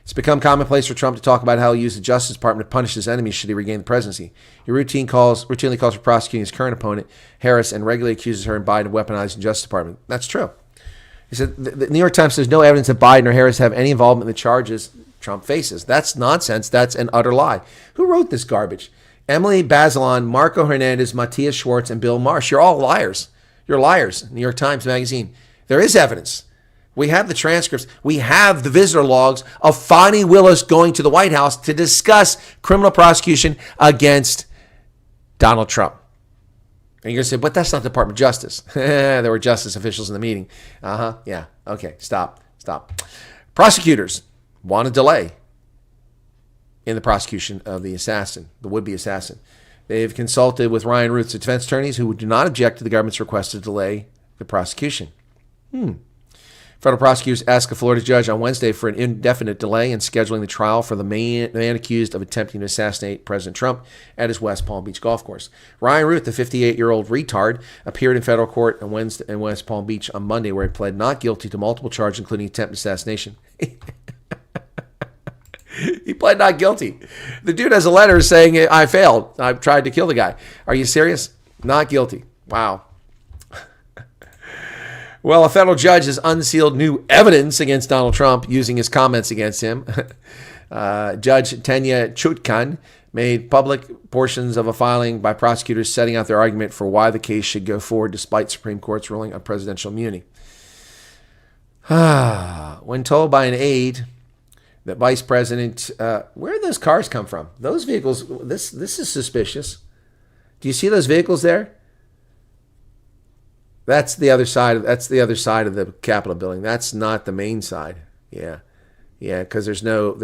It's become commonplace for Trump to talk about how he'll use the Justice Department to punish his enemies should he regain the presidency. He routinely calls for prosecuting his current opponent, Harris, and regularly accuses her and Biden of weaponizing the Justice Department. That's true. He said the New York Times says no evidence that Biden or Harris have any involvement in the charges Trump faces. That's nonsense. That's an utter lie. Who wrote this garbage? Emily Bazelon, Marco Hernandez, Matthias Schwartz, and Bill Marsh. You're all liars. You're liars. New York Times Magazine. There is evidence. We have the transcripts. We have the visitor logs of Fani Willis going to the White House to discuss criminal prosecution against Donald Trump. And you're going to say, but that's not the Department of Justice. There were justice officials in the meeting. Yeah. Okay. Stop. Prosecutors want a delay in the prosecution of the assassin, the would-be assassin. They've consulted with Ryan Ruth's defense attorneys who do not object to the government's request to delay the prosecution. Federal prosecutors asked a Florida judge on Wednesday for an indefinite delay in scheduling the trial for the man accused of attempting to assassinate President Trump at his West Palm Beach golf course. Ryan Ruth, the 58-year-old retard, appeared in federal court on Wednesday in West Palm Beach on Monday, where he pled not guilty to multiple charges, including attempted assassination. He pled not guilty. The dude has a letter saying, I failed. I tried to kill the guy. Are you serious? Not guilty. Wow. Well, a federal judge has unsealed new evidence against Donald Trump using his comments against him. Judge Tanya Chutkan made public portions of a filing by prosecutors setting out their argument for why the case should go forward despite Supreme Court's ruling on presidential immunity. When told by an aide that Vice President, where did those cars come from? Those vehicles, this is suspicious. Do you see those vehicles there? That's the other side. That's the other side of the Capitol building. That's not the main side. Yeah, because there's no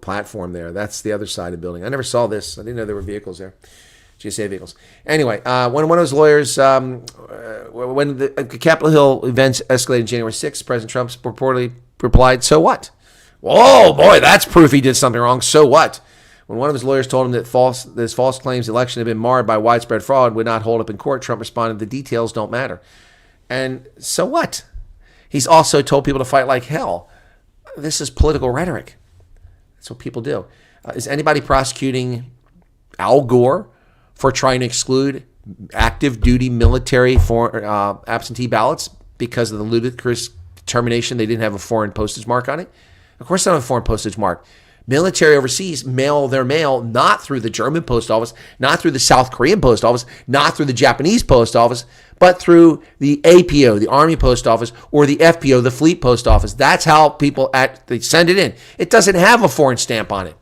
platform there. That's the other side of the building. I never saw this. I didn't know there were vehicles there. GSA vehicles. Anyway, when one of those lawyers, when the Capitol Hill events escalated January 6th, President Trump reportedly replied, "So what?" Oh boy, that's proof he did something wrong. So what? When one of his lawyers told him that his false claims the election had been marred by widespread fraud would not hold up in court, Trump responded, "The details don't matter." And so what? He's also told people to fight like hell. This is political rhetoric. That's what people do. Is anybody prosecuting Al Gore for trying to exclude active duty military for absentee ballots because of the ludicrous determination they didn't have a foreign postage mark on it? Of course they don't have a foreign postage mark. Military overseas mail their mail not through the German post office, not through the South Korean post office, not through the Japanese post office, but through the APO, the Army post office, or the FPO, the Fleet post office. That's how people they send it in. It doesn't have a foreign stamp on it.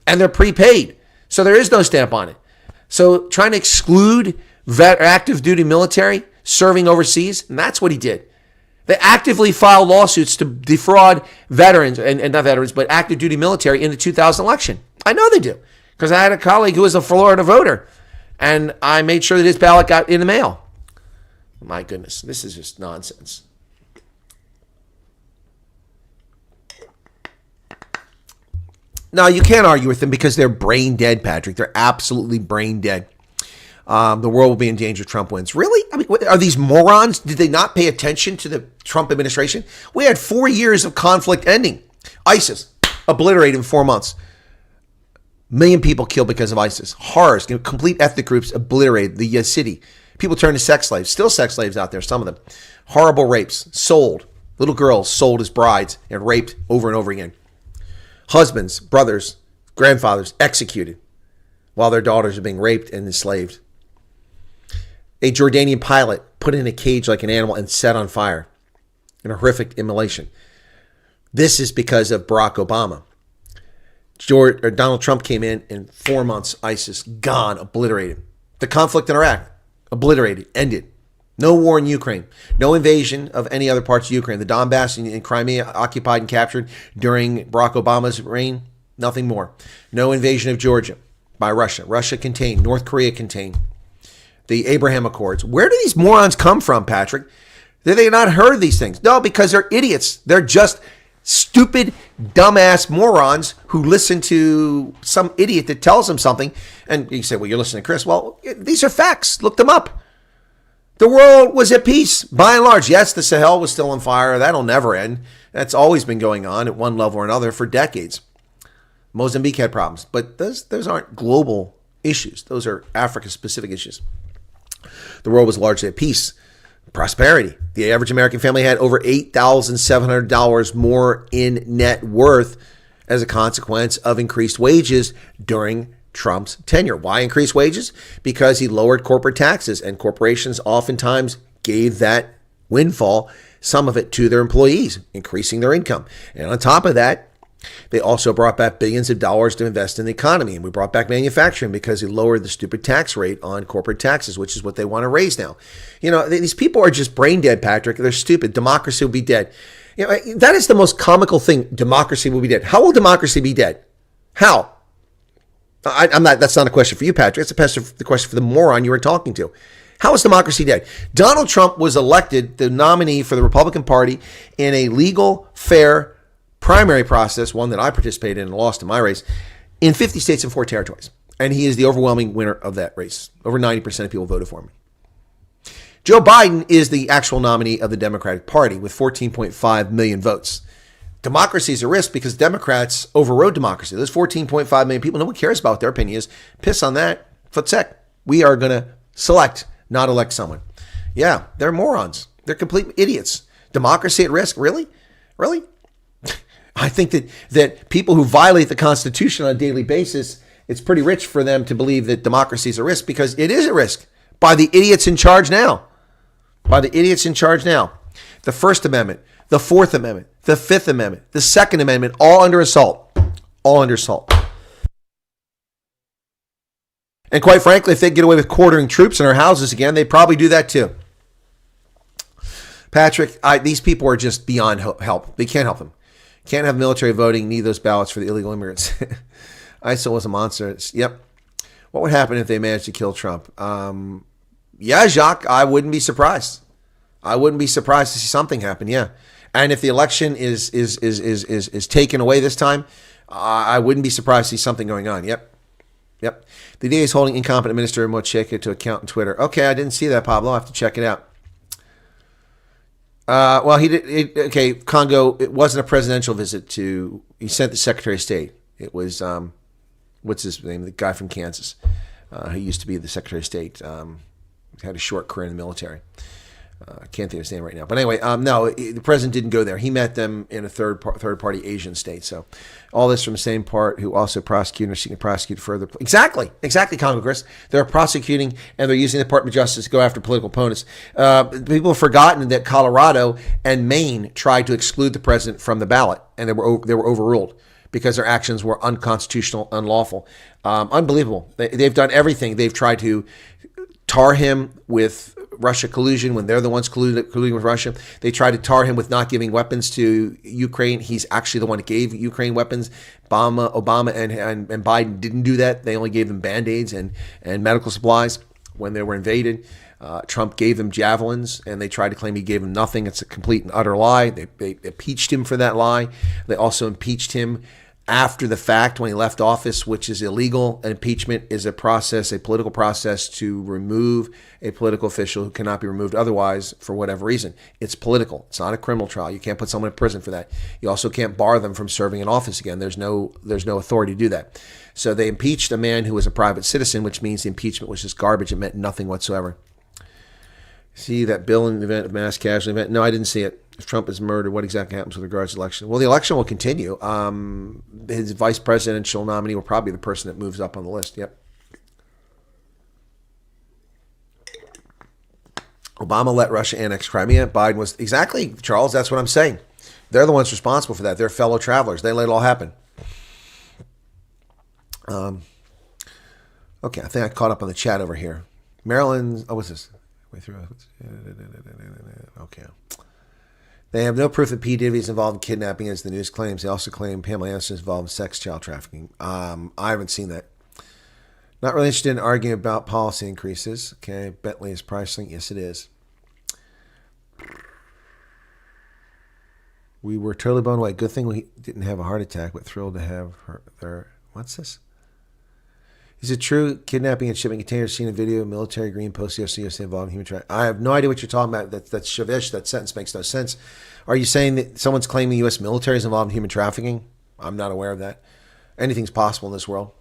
And they're prepaid. So there is no stamp on it. So trying to exclude active duty military serving overseas, and that's what he did. They actively filed lawsuits to defraud veterans, and not veterans, but active duty military in the 2000 election. I know they do, because I had a colleague who was a Florida voter, and I made sure that his ballot got in the mail. My goodness, this is just nonsense. No, you can't argue with them because they're brain dead, Patrick. They're absolutely brain dead. The world will be in danger if Trump wins. Really? I mean, are these morons? Did they not pay attention to the Trump administration? We had 4 years of conflict ending. ISIS, obliterated in 4 months. 1 million people killed because of ISIS. Horrors, complete ethnic groups obliterated. The Yazidi. People turned to sex slaves. Still sex slaves out there, some of them. Horrible rapes. Sold. Little girls sold as brides and raped over and over again. Husbands, brothers, grandfathers executed while their daughters are being raped and enslaved. A Jordanian pilot put in a cage like an animal and set on fire. An horrific immolation. This is because of Barack Obama. Donald Trump came in 4 months, ISIS gone, obliterated. The conflict in Iraq, obliterated, ended. No war in Ukraine. No invasion of any other parts of Ukraine. The Donbass and Crimea occupied and captured during Barack Obama's reign. Nothing more. No invasion of Georgia by Russia. Russia contained. North Korea contained. the Abraham Accords. Where do these morons come from, Patrick? Did they not heard these things? No, because they're idiots. They're just stupid, dumbass morons who listen to some idiot that tells them something. And you say, well, you're listening to Chris. Well, these are facts. Look them up. The world was at peace, by and large. Yes, the Sahel was still on fire. That'll never end. That's always been going on at one level or another for decades. Mozambique had problems, but those aren't global issues. Those are Africa-specific issues. The world was largely at peace. Prosperity. The average American family had over $8,700 more in net worth as a consequence of increased wages during Trump's tenure. Why increase wages? Because he lowered corporate taxes, and corporations oftentimes gave that windfall, some of it to their employees, increasing their income. And on top of that, they also brought back billions of dollars to invest in the economy. And we brought back manufacturing because he lowered the stupid tax rate on corporate taxes, which is what they want to raise now. You know, these people are just brain dead, Patrick. They're stupid. Democracy will be dead. You know, that is the most comical thing. Democracy will be dead. How will democracy be dead? How? I'm not. That's not a question for you, Patrick. It's the question for the moron you were talking to. How is democracy dead? Donald Trump was elected the nominee for the Republican Party in a legal, fair primary process, one that I participated in and lost in my race, in 50 states and 4 territories. And he is the overwhelming winner of that race. Over 90% of people voted for him. Joe Biden is the actual nominee of the Democratic Party with 14.5 million votes. Democracy is a risk because Democrats overrode democracy. Those 14.5 million people, no one cares about what their opinion is. Piss on that. Futsek. We are going to select, not elect someone. Yeah, they're morons. They're complete idiots. Democracy at risk? Really? Really? I think that people who violate the Constitution on a daily basis, it's pretty rich for them to believe that democracy is a risk, because it is a risk by the idiots in charge now. By the idiots in charge now. The First Amendment, the Fourth Amendment, the Fifth Amendment, the Second Amendment, all under assault. All under assault. And quite frankly, if they get away with quartering troops in our houses again, they'd probably do that too. Patrick, these people are just beyond help. They can't help them. Can't have military voting, need those ballots for the illegal immigrants. ISIL was a monster. Yep. What would happen if they managed to kill Trump? Yeah, Jacques, I wouldn't be surprised. I wouldn't be surprised to see something happen, yeah. And if the election is taken away this time, I wouldn't be surprised to see something going on. Yep. Yep. The DA is holding incompetent Minister Mocheka to account on Twitter. Okay, I didn't see that, Pablo. I'll have to check it out. Well, he did. Okay, Congo. It wasn't a presidential visit he sent the Secretary of State. It was, what's his name? The guy from Kansas, who used to be the Secretary of State. Had a short career in the military. I can't think of his name right now. But anyway, no, the president didn't go there. He met them in a third party Asian state. So all this from the same part who also prosecuted or seeking to prosecute further. Exactly, Congress. They're prosecuting and they're using the Department of Justice to go after political opponents. People have forgotten that Colorado and Maine tried to exclude the president from the ballot, and they were overruled because their actions were unconstitutional, unlawful. Unbelievable. They've done everything. They've tried to tar him with Russia collusion when they're the ones colluding with Russia. They tried to tar him with not giving weapons to Ukraine. He's actually the one that gave Ukraine weapons. Obama and Biden didn't do that. They only gave them Band-Aids and medical supplies when they were invaded. Trump gave them javelins, and they tried to claim he gave them nothing. It's a complete and utter lie. They impeached him for that lie. They also impeached him after the fact when he left office, which is illegal. An impeachment is a political process to remove a political official who cannot be removed otherwise for whatever reason. It's political. It's not a criminal trial. You can't put someone in prison for that. You also can't bar them from serving in office again. There's no authority to do that. So they impeached a man who was a private citizen, which means the impeachment was just garbage. It meant nothing whatsoever. See that bill in the event of mass casualty event? No, I didn't see it. If Trump is murdered, what exactly happens with regards to the election? Well, the election will continue. His vice presidential nominee will probably be the person that moves up on the list. Yep. Obama let Russia annex Crimea. Biden was... Exactly, Charles. That's what I'm saying. They're the ones responsible for that. They're fellow travelers. They let it all happen. Okay, I think I caught up on the chat over here. Maryland... Oh, what's this? Way through. Okay. They have no proof that P. Diddy is involved in kidnapping, as the news claims. They also claim Pamela Anderson is involved in sex child trafficking. I haven't seen that. Not really interested in arguing about policy increases. Okay, Bentley is pricing. Yes, it is. We were totally blown away. Good thing we didn't have a heart attack, but thrilled to have her there. What's this? Is it true kidnapping and shipping containers seen in video, military green post USA involved in human trafficking? I have no idea what you're talking about. That's Shavish. That sentence makes no sense. Are you saying that someone's claiming the U.S. military is involved in human trafficking? I'm not aware of that. Anything's possible in this world.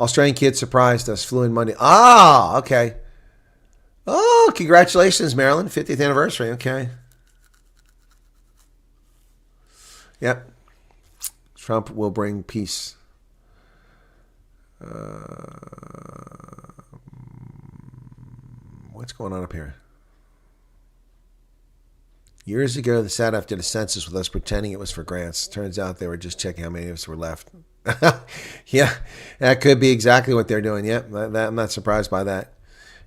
Australian kid surprised us. Flew in Monday. Ah, okay. Oh, congratulations, Maryland. 50th anniversary. Okay. Yep. Trump will bring peace. What's going on up here? Years ago, the SATF did a census with us pretending it was for grants. Turns out they were just checking how many of us were left. Yeah, that could be exactly what they're doing. Yep, I'm not surprised by that.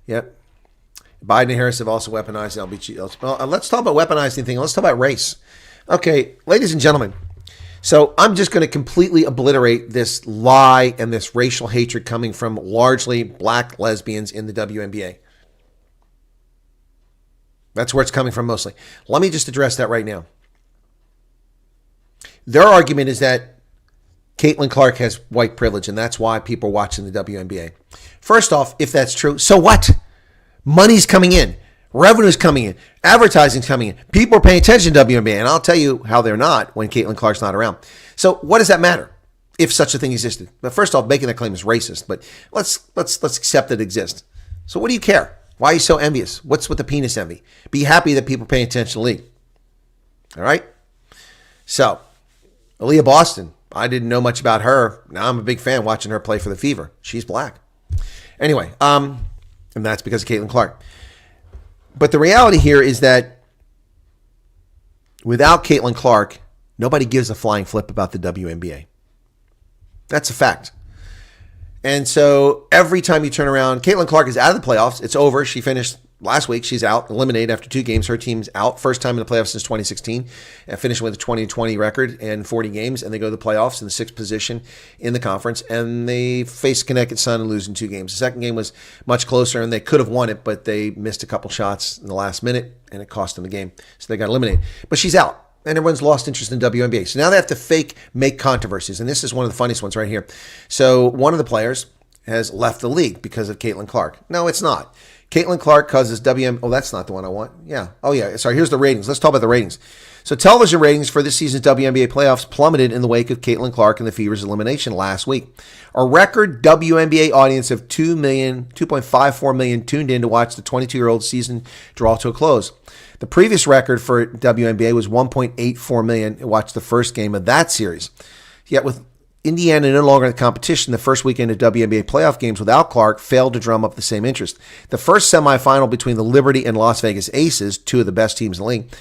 Yep. Biden and Harris have also weaponized LBG. Well, let's talk about weaponizing thing. Let's talk about race. Okay, ladies and gentlemen. So I'm just going to completely obliterate this lie and this racial hatred coming from largely black lesbians in the WNBA. That's where it's coming from mostly. Let me just address that right now. Their argument is that Caitlin Clark has white privilege, and that's why people are watching the WNBA. First off, if that's true, so what? Money's coming in. Revenue's coming in. Advertising's coming in. People are paying attention to WNBA, and I'll tell you how they're not when Caitlin Clark's not around. So what does that matter if such a thing existed? But first off, making that claim is racist, but let's accept that it exists. So what do you care? Why are you so envious? What's with the penis envy? Be happy that people are paying attention to the league. All right? So, Aaliyah Boston, I didn't know much about her. Now I'm a big fan watching her play for the Fever. She's black. Anyway, and that's because of Caitlin Clark. But the reality here is that without Caitlin Clark, nobody gives a flying flip about the WNBA. That's a fact. And so every time you turn around, Caitlin Clark is out of the playoffs. It's over. She finished last week. She's out, eliminated after 2 games. Her team's out. First time in the playoffs since 2016. And finishing with a 20-20 record and 40 games. And they go to the playoffs in the 6th position in the conference. And they face Connecticut Sun and lose in 2 games. The second game was much closer, and they could have won it, but they missed a couple shots in the last minute, and it cost them the game. So they got eliminated. But she's out. And everyone's lost interest in WNBA. So now they have to make controversies. And this is one of the funniest ones right here. So one of the players has left the league because of Caitlin Clark. No, it's not. Caitlin Clark causes Oh, that's not the one I want. Yeah. Oh, yeah. Sorry. Here's the ratings. Let's talk about the ratings. So television ratings for this season's WNBA playoffs plummeted in the wake of Caitlin Clark and the Fever's elimination last week. A record WNBA audience of 2.54 million tuned in to watch the 22-year-old season draw to a close. The previous record for WNBA was 1.84 million who watched the first game of that series. Yet with Indiana no longer in the competition, the first weekend of WNBA playoff games without Clark failed to drum up the same interest. The first semifinal between the Liberty and Las Vegas Aces, 2 of the best teams in the league,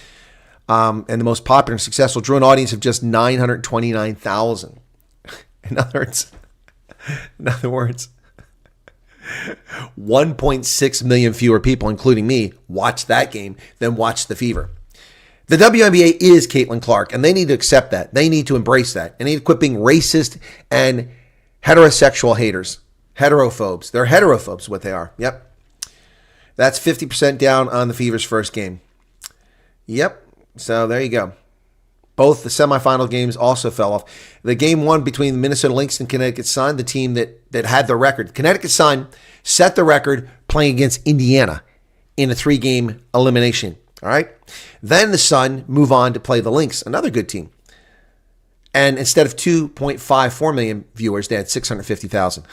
and the most popular and successful, drew an audience of just 929,000. In other words, 1.6 million fewer people, including me, watched that game than watched the Fever. The WNBA is Caitlin Clark, and they need to accept that. They need to embrace that. And they need to quit being racist and heterosexual haters. Heterophobes. They're heterophobes, is what they are. Yep. That's 50% down on the Fever's first game. Yep. So there you go. Both the semifinal games also fell off. The game 1 between the Minnesota Lynx and Connecticut Sun, the team that had the record. Connecticut Sun set the record playing against Indiana in a 3-game elimination. All right. Then the Sun move on to play the Lynx, another good team. And instead of 2.54 million viewers, they had 650,000.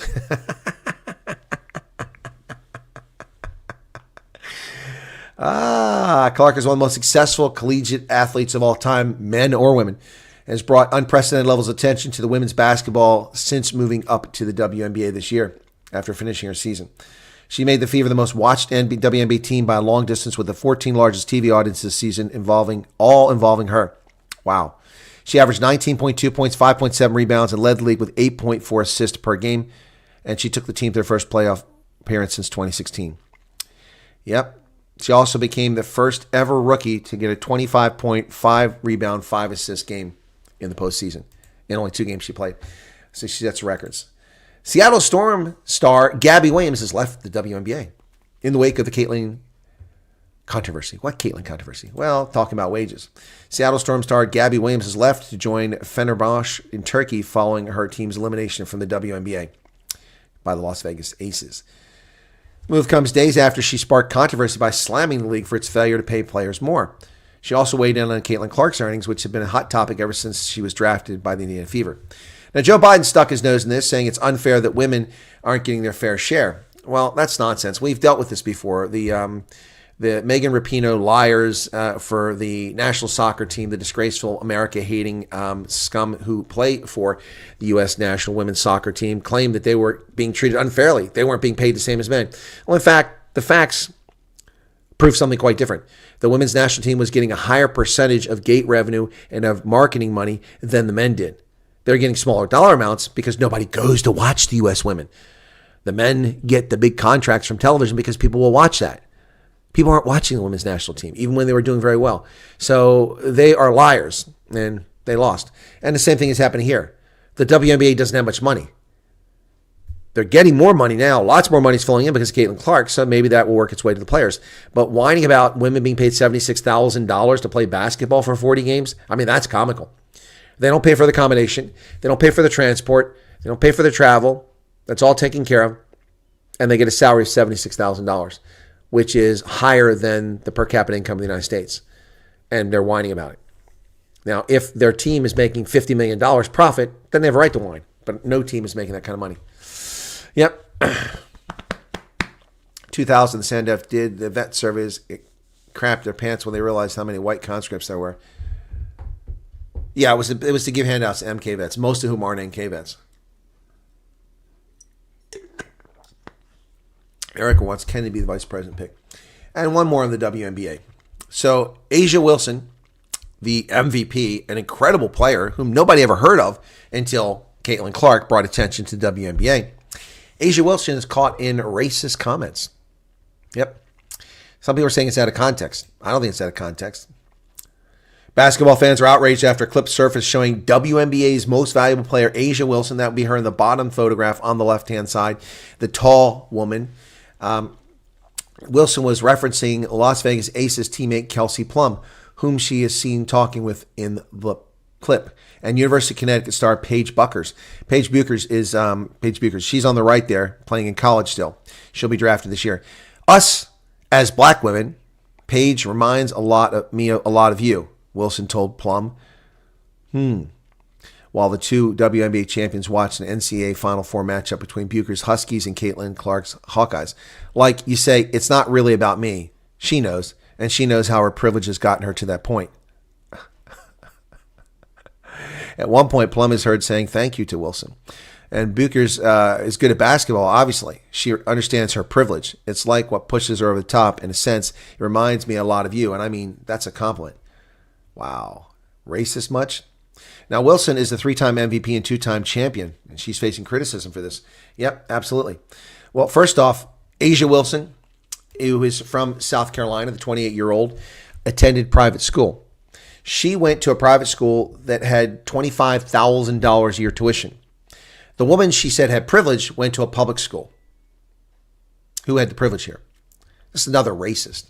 Clark is one of the most successful collegiate athletes of all time, men or women, and has brought unprecedented levels of attention to the women's basketball since moving up to the WNBA this year after finishing her season. She made the Fever the most watched WNBA team by a long distance with the 14th largest TV audience this season involving her. Wow. She averaged 19.2 points, 5.7 rebounds, and led the league with 8.4 assists per game. And she took the team to their first playoff appearance since 2016. Yep. She also became the first ever rookie to get a 25.5 rebound, 5 assist game in the postseason. In only 2 games she played. So she sets records. Seattle Storm star Gabby Williams has left the WNBA in the wake of the Caitlin controversy. What Caitlin controversy? Well, talking about wages. Seattle Storm star Gabby Williams has left to join Fenerbahce in Turkey following her team's elimination from the WNBA by the Las Vegas Aces. The move comes days after she sparked controversy by slamming the league for its failure to pay players more. She also weighed in on Caitlin Clark's earnings, which have been a hot topic ever since she was drafted by the Indiana Fever. Now, Joe Biden stuck his nose in this, saying it's unfair that women aren't getting their fair share. Well, that's nonsense. We've dealt with this before. The Megan Rapinoe liars for the national soccer team, the disgraceful America-hating scum who play for the U.S. national women's soccer team, claimed that they were being treated unfairly. They weren't being paid the same as men. Well, in fact, the facts prove something quite different. The women's national team was getting a higher percentage of gate revenue and of marketing money than the men did. They're getting smaller dollar amounts because nobody goes to watch the U.S. women. The men get the big contracts from television because people will watch that. People aren't watching the women's national team, even when they were doing very well. So they are liars, and they lost. And the same thing is happening here. The WNBA doesn't have much money. They're getting more money now. Lots more money is flowing in because of Caitlin Clark, so maybe that will work its way to the players. But whining about women being paid $76,000 to play basketball for 40 games, I mean, that's comical. They don't pay for the accommodation. They don't pay for the transport. They don't pay for the travel. That's all taken care of. And they get a salary of $76,000, which is higher than the per capita income of the United States. And they're whining about it. Now, if their team is making $50 million profit, then they have a right to whine. But no team is making that kind of money. Yep. 2000, the Sandef did the vet surveys. It crapped their pants when they realized how many white conscripts there were. Yeah, it was to give handouts to MK vets, most of whom aren't NK vets. Erica wants Ken to be the vice president pick. And one more on the WNBA. So Asia Wilson, the MVP, an incredible player whom nobody ever heard of until Caitlin Clark brought attention to the WNBA. Asia Wilson is caught in racist comments. Yep. Some people are saying it's out of context. I don't think it's out of context. Basketball fans are outraged after a clip surfaced showing WNBA's most valuable player, Asia Wilson. That would be her in the bottom photograph on the left-hand side, the tall woman. Wilson was referencing Las Vegas Aces teammate Kelsey Plum, whom she is seen talking with in the clip, and University of Connecticut star Paige Bueckers. Paige Bueckers. She's on the right there, playing in college still. She'll be drafted this year. Us, as black women, Paige reminds me a lot of you, Wilson told Plum. While the two WNBA champions watched an NCAA Final Four matchup between Bueckers' Huskies and Caitlin Clark's Hawkeyes. Like you say, it's not really about me. She knows, and she knows how her privilege has gotten her to that point. At one point, Plum is heard saying thank you to Wilson. And Bueckers is good at basketball, obviously. She understands her privilege. It's like what pushes her over the top. In a sense, it reminds me a lot of you. And I mean, that's a compliment. Wow. Racist much? Now, Wilson is a 3-time MVP and 2-time champion, and she's facing criticism for this. Yep, absolutely. Well, first off, Asia Wilson, who is from South Carolina, the 28-year-old, attended private school. She went to a private school that had $25,000 a year tuition. The woman she said had privilege went to a public school. Who had the privilege here? This is another racist.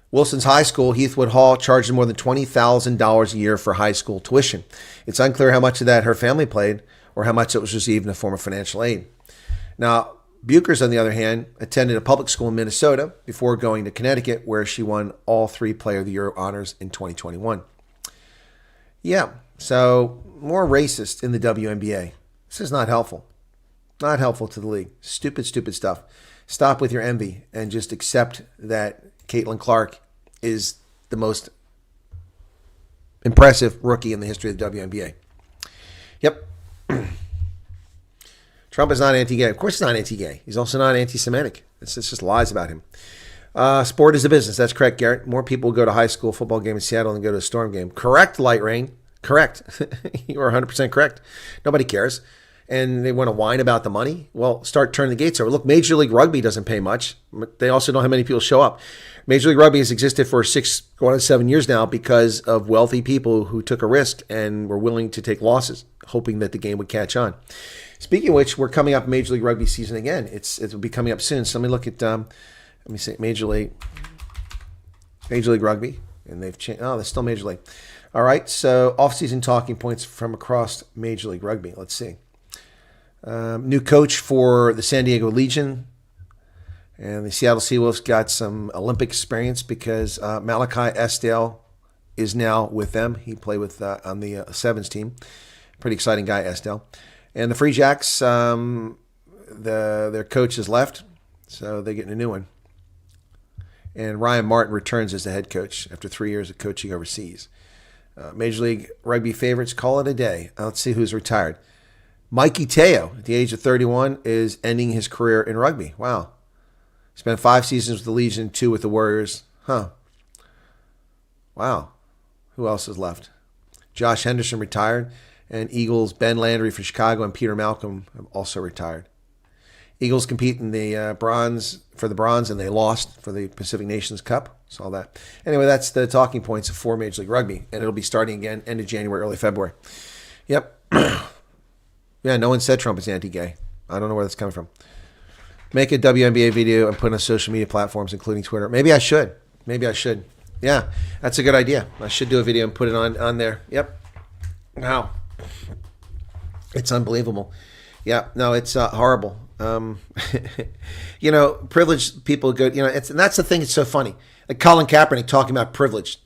Wilson's high school, Heathwood Hall, charged more than $20,000 a year for high school tuition. It's unclear how much of that her family paid or how much it was received in the form of financial aid. Now, Bueckers, on the other hand, attended a public school in Minnesota before going to Connecticut, where she won all 3 Player of the Year honors in 2021. Yeah, so more racist in the WNBA. This is not helpful. Not helpful to the league. Stupid, stupid stuff. Stop with your envy and just accept that Caitlin Clark is the most impressive rookie in the history of the WNBA. Yep. Trump is not anti-gay. Of course he's not anti-gay. He's also not anti-Semitic. It's just lies about him. Sport is a business. That's correct, Garrett. More people go to high school football game in Seattle than go to a Storm game. Correct, Light Rain. Correct. You are 100% correct. Nobody cares. And they want to whine about the money. Well, start turning the gates over. Look, Major League Rugby doesn't pay much. They also don't have many people show up. Major League Rugby has existed for going on 7 years now because of wealthy people who took a risk and were willing to take losses, hoping that the game would catch on. Speaking of which, we're coming up Major League Rugby season again. It'll be coming up soon. So let me look at let me see Major League Rugby, and they've changed. Oh, they're still Major League. All right. So off-season talking points from across Major League Rugby. Let's see. New coach for the San Diego Legion, and the Seattle Seawolves got some Olympic experience because Malachi Estelle is now with them. He played with on the Sevens team. Pretty exciting guy, Estelle. And the Free Jacks, their coach has left, so they're getting a new one. And Ryan Martin returns as the head coach after 3 years of coaching overseas. Major League Rugby favorites call it a day. Let's see who's retired. Mikey Teo, at the age of 31, is ending his career in rugby. Wow. Spent 5 seasons with the Legion, 2 with the Warriors. Huh. Wow. Who else is left? Josh Henderson retired. And Eagles, Ben Landry for Chicago and Peter Malcolm have also retired. Eagles compete in the bronze, and they lost for the Pacific Nations Cup. Saw that. Anyway, that's the talking points for Major League Rugby, and it'll be starting again end of January, early February. Yep. Yeah, no one said Trump is anti-gay. I don't know where that's coming from. Make a WNBA video and put it on social media platforms, including Twitter. Maybe I should. Yeah, that's a good idea. I should do a video and put it on there. Yep. Wow. It's unbelievable. Yeah, no, it's horrible. Privileged people go, and that's the thing. It's so funny. Like Colin Kaepernick talking about privilege.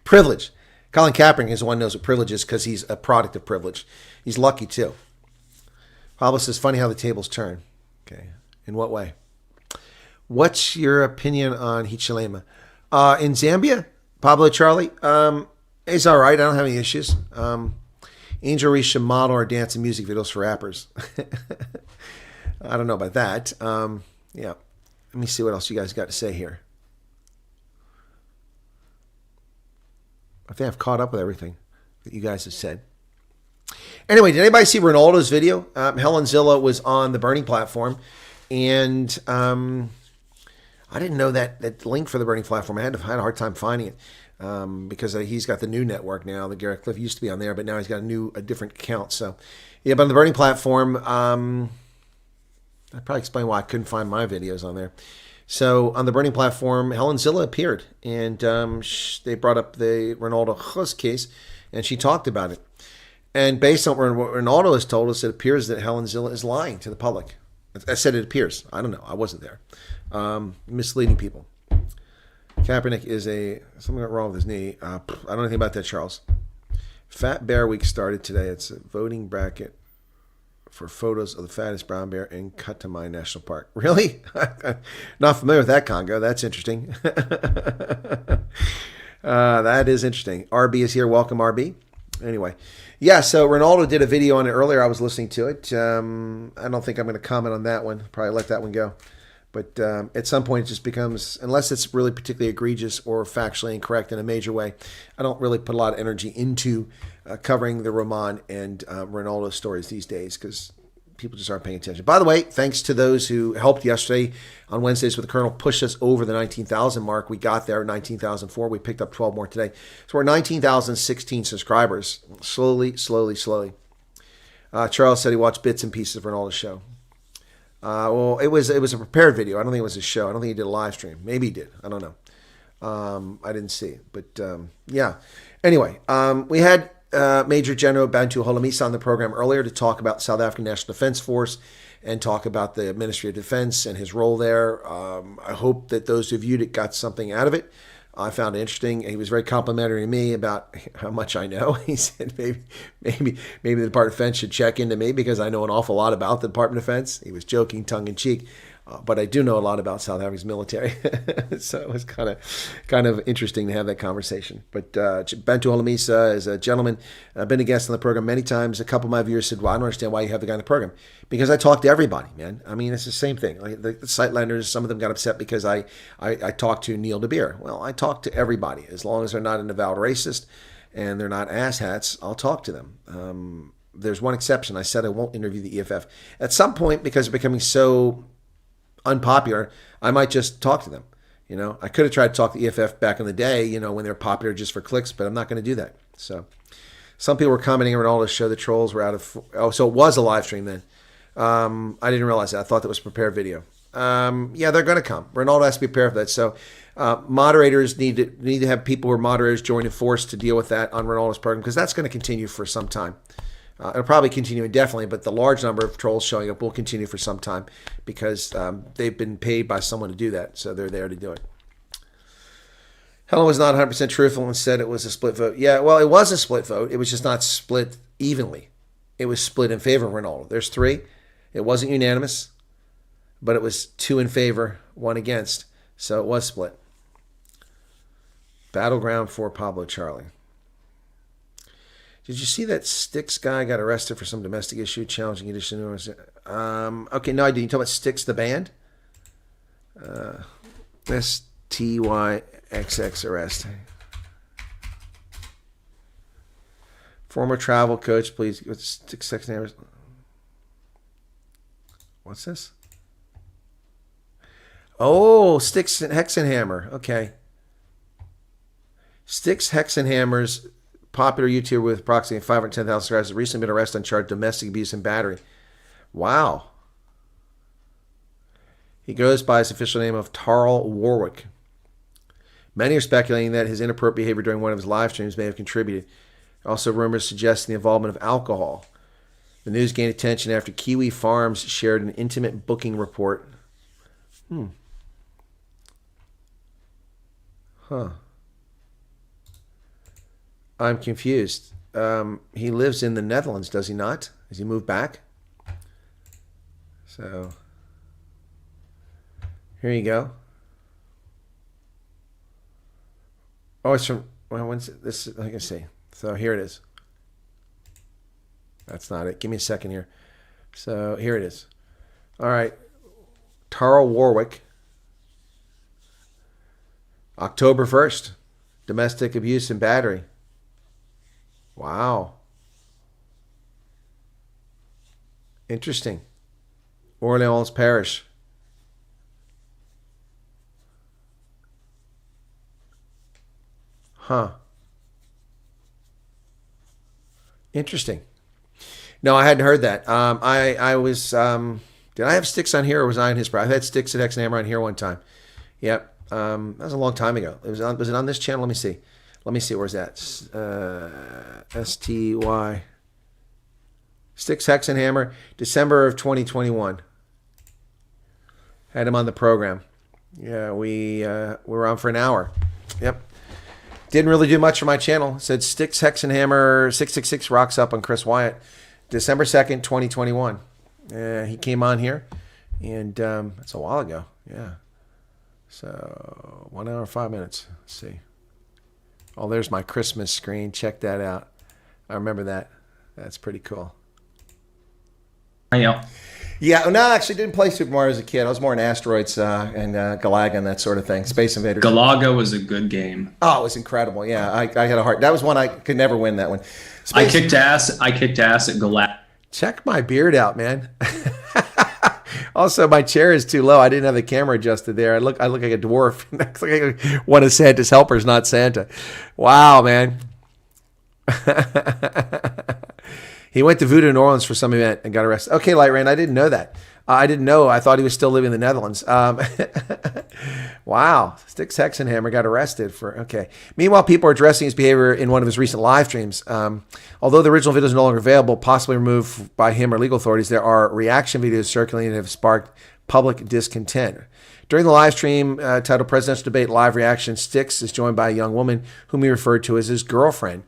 Privilege. Colin Kaepernick is the one who knows what privilege is because he's a product of privilege. He's lucky too. Pablo says, funny how the tables turn. Okay. In what way? What's your opinion on Hichilema? In Zambia, Pablo Charlie, he's all right. I don't have any issues. Angel Reese should model or dance in music videos for rappers. I don't know about that. Yeah. Let me see what else you guys got to say here. I think I've caught up with everything that you guys have said. Anyway, did anybody see Ronaldo's video? Helen Zilla was on the Burning platform, and I didn't know that link for the Burning platform. I had a hard time finding it. Because he's got the new network now. The Garrett Cliff used to be on there, but now he's got a different account. So, yeah, but on the Burning platform, I probably explain why I couldn't find my videos on there. So, on the Burning platform, Helen Zilla appeared, and they brought up the Ronaldo Hus case, and she talked about it. And based on what Ronaldo has told us, it appears that Helen Zilla is lying to the public. I said it appears. I don't know. I wasn't there. Misleading people. Kaepernick is something went wrong with his knee. I don't know anything about that, Charles. Fat Bear Week started today. It's a voting bracket for photos of the fattest brown bear in Katamai National Park. Really? Not familiar with that, Congo. That's interesting. That is interesting. RB is here. Welcome, RB. Anyway, yeah, so Ronaldo did a video on it earlier. I was listening to it. I don't think I'm going to comment on that one. Probably let that one go. But at some point, it just becomes, unless it's really particularly egregious or factually incorrect in a major way, I don't really put a lot of energy into covering the Roman and Ronaldo stories these days because people just aren't paying attention. By the way, thanks to those who helped yesterday on Wednesdays with the Colonel push us over the 19,000 mark. We got there, 19,004. We picked up 12 more today. So we're 19,016 subscribers. Slowly. Charles said he watched bits and pieces of Ronaldo's show. Well, it was a prepared video. I don't think it was a show. I don't think he did a live stream. Maybe he did. I don't know. I didn't see it. But, yeah. Anyway, we had Major General Bantu Holomisa on the program earlier to talk about the South African National Defense Force and talk about the Ministry of Defense and his role there. I hope that those who viewed it got something out of it. I found it interesting. He was very complimentary to me about how much I know. He said maybe the Department of Defense should check into me because I know an awful lot about the Department of Defense. He was joking, tongue in cheek, but I do know a lot about South Africa's military. So it was kind of interesting to have that conversation. But Bantu Holomisa is a gentleman. I've been a guest on the program many times. A couple of my viewers said, "Well, I don't understand why you have the guy on the program." Because I talk to everybody, man. I mean, it's the same thing. Like the Sightlanders, some of them got upset because I talked to Neil DeBeer. Well, I talk to everybody. As long as they're not an avowed racist and they're not asshats, I'll talk to them. There's one exception. I said I won't interview the EFF. At some point, because they're becoming so unpopular, I might just talk to them. I could have tried to talk to the EFF back in the day, when they were popular just for clicks, but I'm not going to do that. So some people were commenting on Ronaldo's show. The trolls were out of... Oh, so it was a live stream then. I didn't realize that. I thought that was a prepared video. Yeah, they're going to come. Ronaldo has to be prepared for that. So moderators need to have people who are moderators join in force to deal with that on Ronaldo's program, because that's going to continue for some time. It'll probably continue indefinitely, but the large number of trolls showing up will continue for some time because they've been paid by someone to do that, so they're there to do it. Helen was not 100% truthful and said it was a split vote. Yeah, well, it was a split vote. It was just not split evenly. It was split in favor of Ronaldo. There's 3. It wasn't unanimous, but it was 2 in favor, 1 against. So it was split. Battleground for Pablo Charlie. Did you see that Styx guy got arrested for some domestic issue challenging conditions? Okay, no, I didn't. You talk about Styx the band? STYXX arrest. Former travel coach, please. Styx Hexenhammer. What's this? Oh, Styx Hexenhammer. Okay. Styx Hexenhammer's popular YouTuber with approximately 510,000 subscribers has recently been arrested on charge of domestic abuse and battery. Wow. He goes by his official name of Tarl Warwick. Many are speculating that his inappropriate behavior during one of his live streams may have contributed. Also, rumors suggesting the involvement of alcohol. The news gained attention after Kiwi Farms shared an intimate booking report. Huh. I'm confused. He lives in the Netherlands, does he not? Has he moved back? So, here you go. Oh, it's from, well, when's this? I can see. So here it is. That's not it. Give me a second here. So here it is. All right. Tarl Warwick. October 1st. Domestic abuse and battery. Wow. Interesting. Orleans Parish. Huh. Interesting. No, I hadn't heard that. I was, did I have Styx on here or was I on his? I've had Styx at Hexenhammer on here one time. Yep. That was a long time ago. Was it on this channel? Let me see. Where's that? STY. Styx Hexenhammer, December of 2021. Had him on the program. Yeah, we were on for an hour. Yep. Didn't really do much for my channel. It said Styx Hexenhammer 666 rocks up on Chris Wyatt. December 2nd, 2021. He came on here, and that's a while ago. Yeah. So 1 hour, 5 minutes. Let's see. Oh, there's my Christmas screen. Check that out. I remember that. That's pretty cool. Yeah. Yeah, no, I actually didn't play Super Mario as a kid. I was more in Asteroids and Galaga and that sort of thing. Space Invaders. Galaga was a good game. Oh, it was incredible. Yeah, I had a heart. That was one I could never win. That one. I kicked ass at Galaga. Check my beard out, man. Also, my chair is too low. I didn't have the camera adjusted there. I look like a dwarf. I look like one of Santa's helpers, not Santa. Wow, man. He went to Voodoo New Orleans for some event and got arrested. Okay, Light Rain, I didn't know that. I didn't know. I thought he was still living in the Netherlands. Wow. Styx Hexenhammer got arrested for, okay. Meanwhile, people are addressing his behavior in one of his recent live streams. Although the original video is no longer available, possibly removed by him or legal authorities, there are reaction videos circulating that have sparked public discontent. During the live stream titled Presidential Debate Live Reaction, Styx is joined by a young woman whom he referred to as his girlfriend.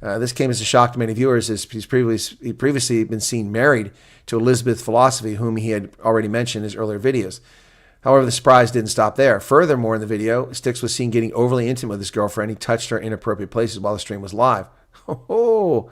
This came as a shock to many viewers, as he's previously been seen married to Elizabeth Philosophy, whom he had already mentioned in his earlier videos. However, the surprise didn't stop there. Furthermore, in the video, Styx was seen getting overly intimate with his girlfriend. He touched her in inappropriate places while the stream was live. Oh,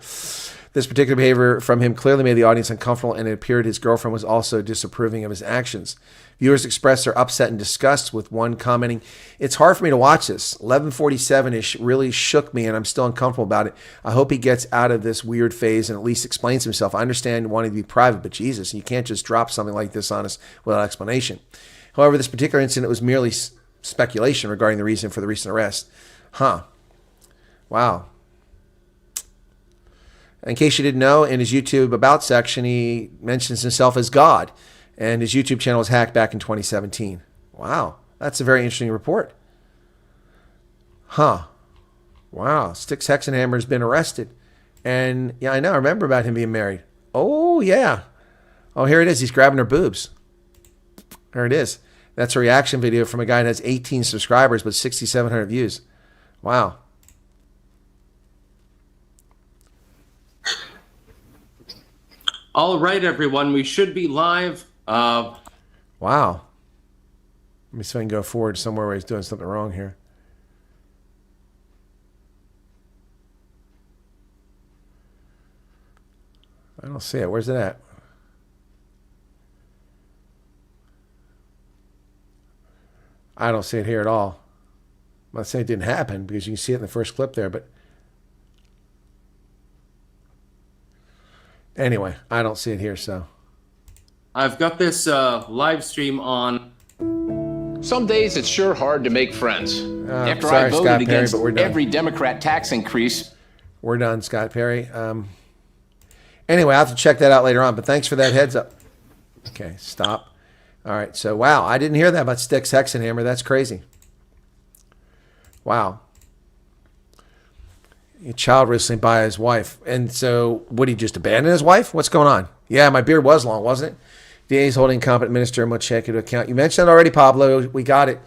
this particular behavior from him clearly made the audience uncomfortable, and it appeared his girlfriend was also disapproving of his actions. Viewers expressed their upset and disgust, with one commenting, "It's hard for me to watch this. 11:47-ish really shook me, and I'm still uncomfortable about it. I hope he gets out of this weird phase and at least explains himself. I understand wanting to be private, but Jesus, you can't just drop something like this on us without explanation." However, this particular incident was merely speculation regarding the reason for the recent arrest. Huh. Wow. In case you didn't know, in his YouTube About section, he mentions himself as God, and his YouTube channel was hacked back in 2017. Wow, that's a very interesting report. Huh. Wow, Styx Hexenhammer's been arrested. And yeah, I know, I remember about him being married. Oh, yeah. Oh, here it is. He's grabbing her boobs. There it is. That's a reaction video from a guy that has 18 subscribers but 6,700 views. Wow. All right, everyone. We should be live. Wow. Let me see if I can go forward somewhere where he's doing something wrong here. I don't see it. Where's it at? I don't see it here at all. I'm not saying it didn't happen because you can see it in the first clip there, but anyway, I don't see it here, so. I've got this live stream on. Some days it's sure hard to make friends. After sorry, I voted Scott Perry, against but we're done. every Democrat tax increase. We're done, Scott Perry. Anyway, I'll have to check that out later on, but thanks for that heads up. Okay, stop. All right, so wow, I didn't hear that about Styx Hexenhammer. That's crazy. Wow. A child recently by his wife. And so, would he just abandon his wife? What's going on? Yeah, my beard was long, wasn't it? DA's holding competent minister Mocheka to account. You mentioned that already, Pablo. We got it.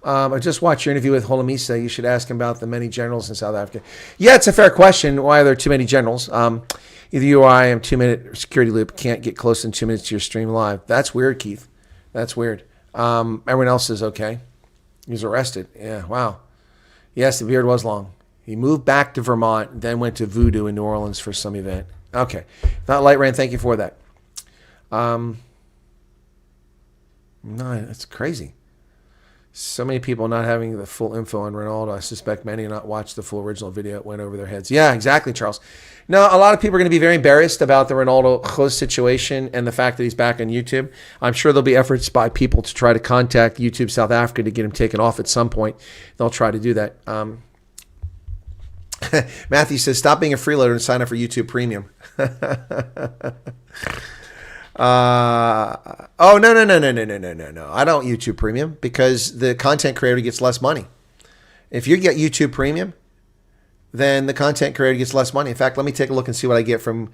I just watched your interview with Holomisa. You should ask him about the many generals in South Africa. Yeah, it's a fair question. Why are there too many generals? Either you or I am 2-minute security loop. Can't get close in 2 minutes to your stream live. That's weird, Keith. That's weird. Everyone else is okay. He was arrested. Yeah, wow. Yes, the beard was long. He moved back to Vermont, then went to Voodoo in New Orleans for some event. Okay. Not Light Rain, thank you for that. No, that's crazy. So many people not having the full info on Ronaldo. I suspect many have not watched the full original video. It went over their heads. Yeah, exactly, Charles. No, a lot of people are going to be very embarrassed about the Ronaldo host situation and the fact that he's back on YouTube. I'm sure there'll be efforts by people to try to contact YouTube South Africa to get him taken off at some point. They'll try to do that. Matthew says, stop being a freeloader and sign up for YouTube Premium. Oh, no. I don't YouTube Premium because the content creator gets less money. If you get YouTube Premium, then the content creator gets less money. In fact, let me take a look and see what I get from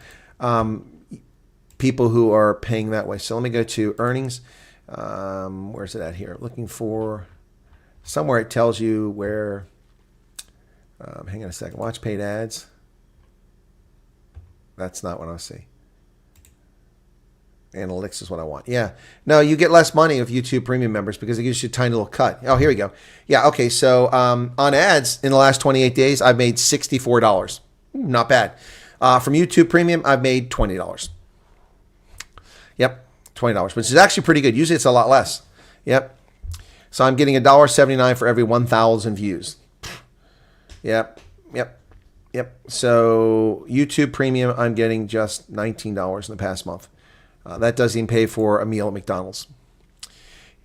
people who are paying that way. So let me go to earnings. Where's it at here? Looking for somewhere it tells you where. Hang on a second. Watch paid ads. That's not what I see. Analytics is what I want. Yeah. No, you get less money of YouTube Premium members because it gives you a tiny little cut. Oh, here we go. Yeah, okay. So on ads in the last 28 days, I've made $64. Not bad. From YouTube Premium, I've made $20. Yep, $20, which is actually pretty good. Usually it's a lot less. Yep. So I'm getting $1.79 for every 1,000 views. Yep. So YouTube Premium, I'm getting just $19 in the past month. That doesn't even pay for a meal at McDonald's.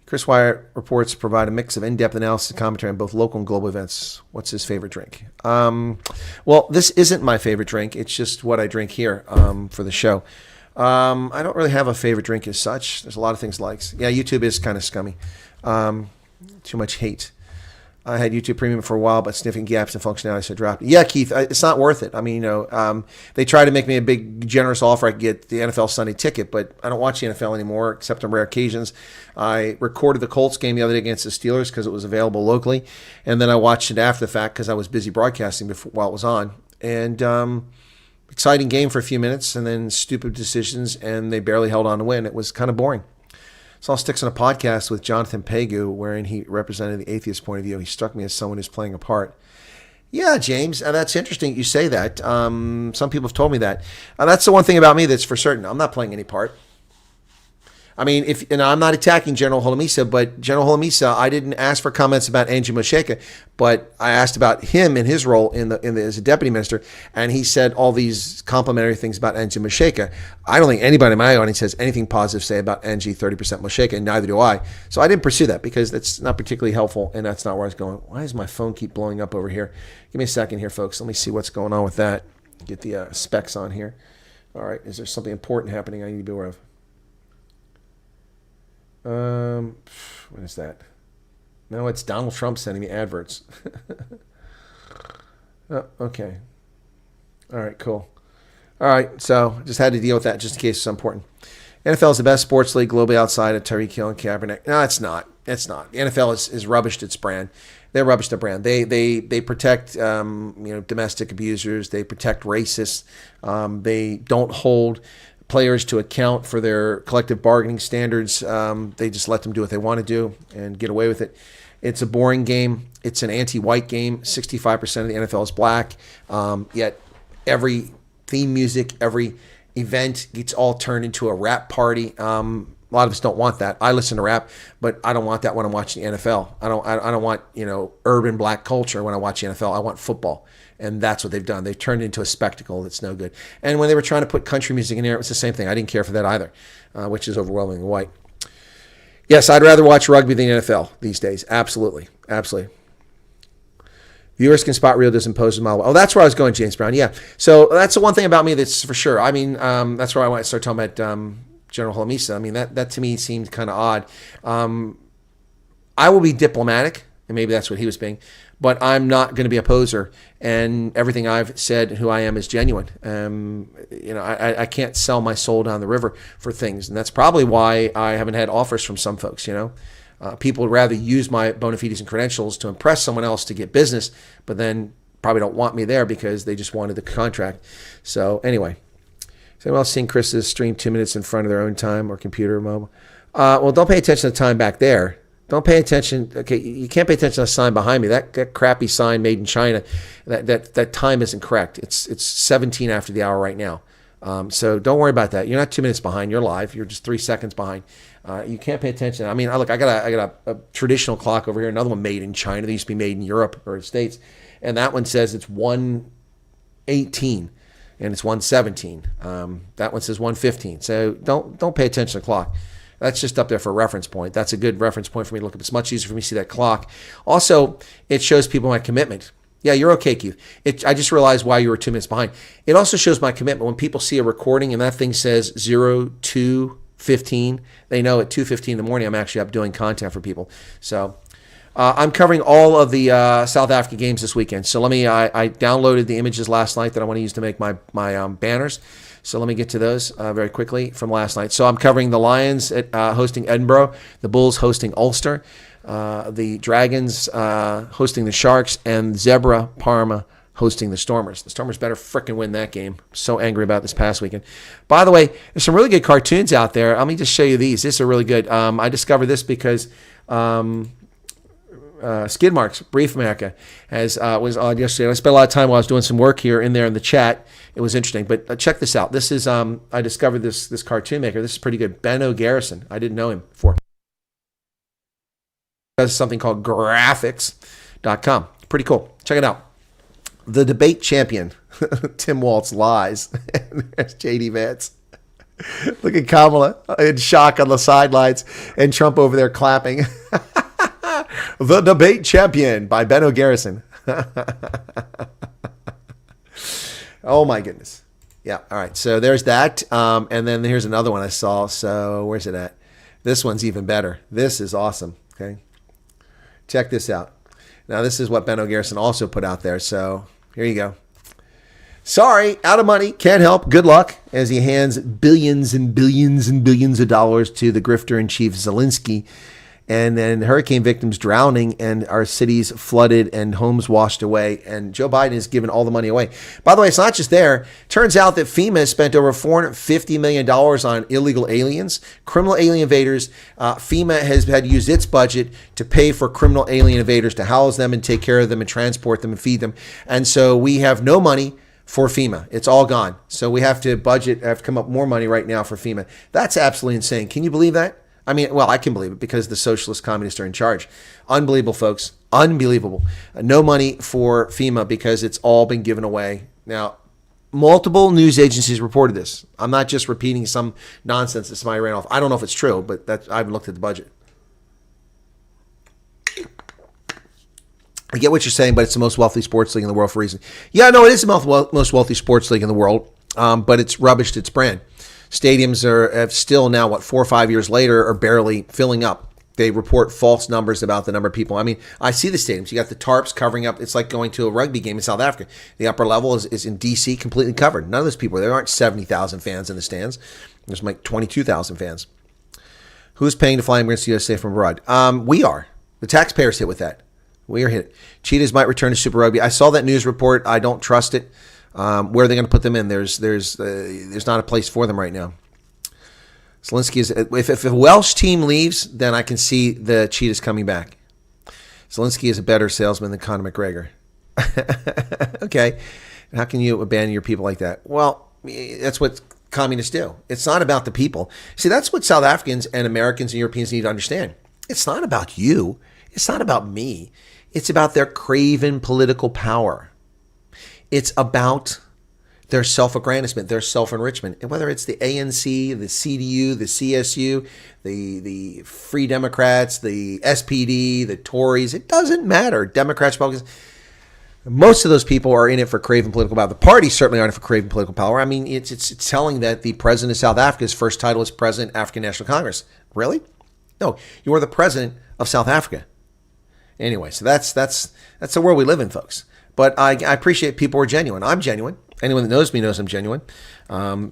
Chris Wyatt reports provide a mix of in-depth analysis and commentary on both local and global events. What's his favorite drink? Well, this isn't my favorite drink. It's just what I drink here for the show. I don't really have a favorite drink as such. There's a lot of things likes. Yeah, YouTube is kind of scummy. Too much hate. I had YouTube Premium for a while, but sniffing gaps in functionality, so I dropped it. Yeah, Keith, it's not worth it. I mean, they try to make me a big, generous offer. I could get the NFL Sunday ticket, but I don't watch the NFL anymore, except on rare occasions. I recorded the Colts game the other day against the Steelers because it was available locally, and then I watched it after the fact because I was busy broadcasting while it was on. And exciting game for a few minutes, and then stupid decisions, and they barely held on to win. It was kind of boring. So I'll stick on a podcast with Jonathan Pegu, wherein he represented the atheist point of view. He struck me as someone who's playing a part. Yeah, James, that's interesting you say that. Some people have told me that. That's the one thing about me that's for certain. I'm not playing any part. I mean, and I'm not attacking General Holomisa, but General Holomisa, I didn't ask for comments about Angie Mosheka, but I asked about him and his role as a deputy minister, and he said all these complimentary things about Angie Mosheka. I don't think anybody in my audience has anything positive to say about Angie 30% Mosheka, and neither do I. So I didn't pursue that because that's not particularly helpful, and that's not where I was going. Why does my phone keep blowing up over here? Give me a second here, folks. Let me see what's going on with that. Get the specs on here. All right, is there something important happening I need to be aware of? What is that? No, it's Donald Trump sending me adverts. Oh, okay. All right, cool. All right, so just had to deal with that just in case it's important. NFL is the best sports league globally outside of Tyreek Hill and Kaepernick. No, it's not. It's not. The NFL is rubbished its brand. They rubbished their brand. They protect domestic abusers. They protect racists. They don't hold players to account for their collective bargaining standards. They just let them do what they want to do and get away with it. It's a boring game. It's an anti-white game. 65% of the NFL is black. Yet every theme music, every event gets all turned into a rap party. A lot of us don't want that. I listen to rap, but I don't want that when I'm watching the NFL. I don't want urban black culture when I watch the NFL. I want football, and that's what they've done. They've turned it into a spectacle that's no good. And when they were trying to put country music in there, it was the same thing. I didn't care for that either, which is overwhelmingly white. Yes, I'd rather watch rugby than the NFL these days. Absolutely, absolutely. Viewers can spot real doesn't pose a mile away. Oh, that's where I was going, James Brown. Yeah. So that's the one thing about me that's for sure. I mean, that's where I want to start talking about General Holomisa. I mean, that to me seemed kind of odd. I will be diplomatic, and maybe that's what he was being, but I'm not going to be a poser. And everything I've said, who I am, is genuine. I can't sell my soul down the river for things, and that's probably why I haven't had offers from some folks. People would rather use my bona fides and credentials to impress someone else to get business, but then probably don't want me there because they just wanted the contract. So anyway, has anyone else seen Chris's stream 2 minutes in front of their own time or computer or mobile? Well, don't pay attention to the time back there. Don't pay attention. Okay, you can't pay attention to the sign behind me. That crappy sign made in China. That time isn't correct. It's 17 after the hour right now. So don't worry about that. You're not 2 minutes behind. You're live. You're just 3 seconds behind. You can't pay attention. I mean, look, I got a traditional clock over here. Another one made in China. They used to be made in Europe or the States, and that one says it's 1:18, and it's 1:17. That one says 1:15. So don't pay attention to the clock. That's just up there for a reference point. That's a good reference point for me to look up. It's much easier for me to see that clock. Also, it shows people my commitment. Yeah, you're okay, Keith. I just realized why you were 2 minutes behind. It also shows my commitment. When people see a recording and that thing says 02:15, they know at 2:15 in the morning I'm actually up doing content for people. So I'm covering all of the South Africa games this weekend. So I downloaded the images last night that I want to use to make my banners. So let me get to those very quickly from last night. So I'm covering the Lions hosting Edinburgh, the Bulls hosting Ulster, the Dragons hosting the Sharks, and Zebra Parma hosting the Stormers. The Stormers better frickin' win that game. I'm so angry about this past weekend. By the way, there's some really good cartoons out there. Let me just show you these. These are really good. I discovered this because Skid Marks, Brief America, was on yesterday. I spent a lot of time while I was doing some work here in the chat. It was interesting. But check this out. This is I discovered this cartoon maker. This is pretty good. Benno Garrison. I didn't know him before. He does something called graphics.com. Pretty cool. Check it out. The debate champion, Tim Walz, lies. There's JD Vance. Look at Kamala in shock on the sidelines and Trump over there clapping. The Debate Champion by Benno Garrison. Oh, my goodness. Yeah, all right. So there's that. And then here's another one I saw. So where's it at? This one's even better. This is awesome. Okay. Check this out. Now, this is what Benno Garrison also put out there. So here you go. Sorry, out of money. Can't help. Good luck. As he hands billions and billions and billions of dollars to the grifter-in-chief Zelensky. And then hurricane victims drowning and our cities flooded and homes washed away. And Joe Biden is giving all the money away. By the way, it's not just there. Turns out that FEMA has spent over $450 million on illegal aliens, criminal alien invaders. FEMA has had to use its budget to pay for criminal alien invaders to house them and take care of them and transport them and feed them. And so we have no money for FEMA. It's all gone. So we have to come up more money right now for FEMA. That's absolutely insane. Can you believe that? I mean, well, I can believe it because the socialist communists are in charge. Unbelievable, folks. Unbelievable. No money for FEMA because it's all been given away. Now, multiple news agencies reported this. I'm not just repeating some nonsense that somebody ran off. I don't know if it's true, but I haven't looked at the budget. I get what you're saying, but it's the most wealthy sports league in the world for a reason. Yeah, no, it is the most wealthy sports league in the world, but it's rubbished its brand. Stadiums have still now, 4 or 5 years later, are barely filling up. They report false numbers about the number of people. I mean, I see the stadiums. You got the tarps covering up. It's like going to a rugby game in South Africa. The upper level is in D.C. completely covered. None of those people, there aren't 70,000 fans in the stands. There's like 22,000 fans. Who's paying to fly immigrants to USA from abroad? We are. The taxpayers hit with that. We are hit. Cheetahs might return to Super Rugby. I saw that news report. I don't trust it. Where are they going to put them in? There's not a place for them right now. Zelensky is, if a Welsh team leaves, then I can see the Cheetahs coming back. Zelensky is a better salesman than Conor McGregor. Okay. How can you abandon your people like that? Well, that's what communists do. It's not about the people. See, that's what South Africans and Americans and Europeans need to understand. It's not about you. It's not about me. It's about their craven political power. It's about their self-aggrandizement, their self-enrichment. And whether it's the ANC, the CDU, the CSU, the Free Democrats, the SPD, the Tories, it doesn't matter. Democrats, Republicans, most of those people are in it for craven political power. The parties certainly aren't for craven political power. I mean, it's telling that the president of South Africa's first title is President of African National Congress. Really? No, you are the president of South Africa. Anyway, so that's the world we live in, folks. But I appreciate people are genuine. I'm genuine. Anyone that knows me knows I'm genuine.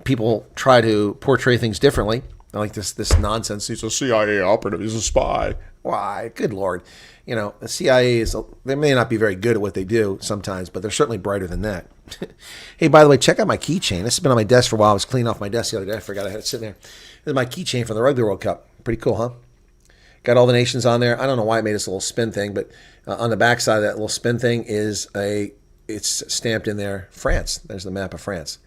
People try to portray things differently. I like this nonsense. He's a CIA operative. He's a spy. Why? Good Lord. You know, the CIA they may not be very good at what they do sometimes, but they're certainly brighter than that. Hey, by the way, check out my keychain. This has been on my desk for a while. I was cleaning off my desk the other day. I forgot I had it sitting there. This is my keychain from the Rugby World Cup. Pretty cool, huh? Got all the nations on there. I don't know why I made this little spin thing, but on the back side of that little spin thing is it's stamped in there, France. There's the map of France.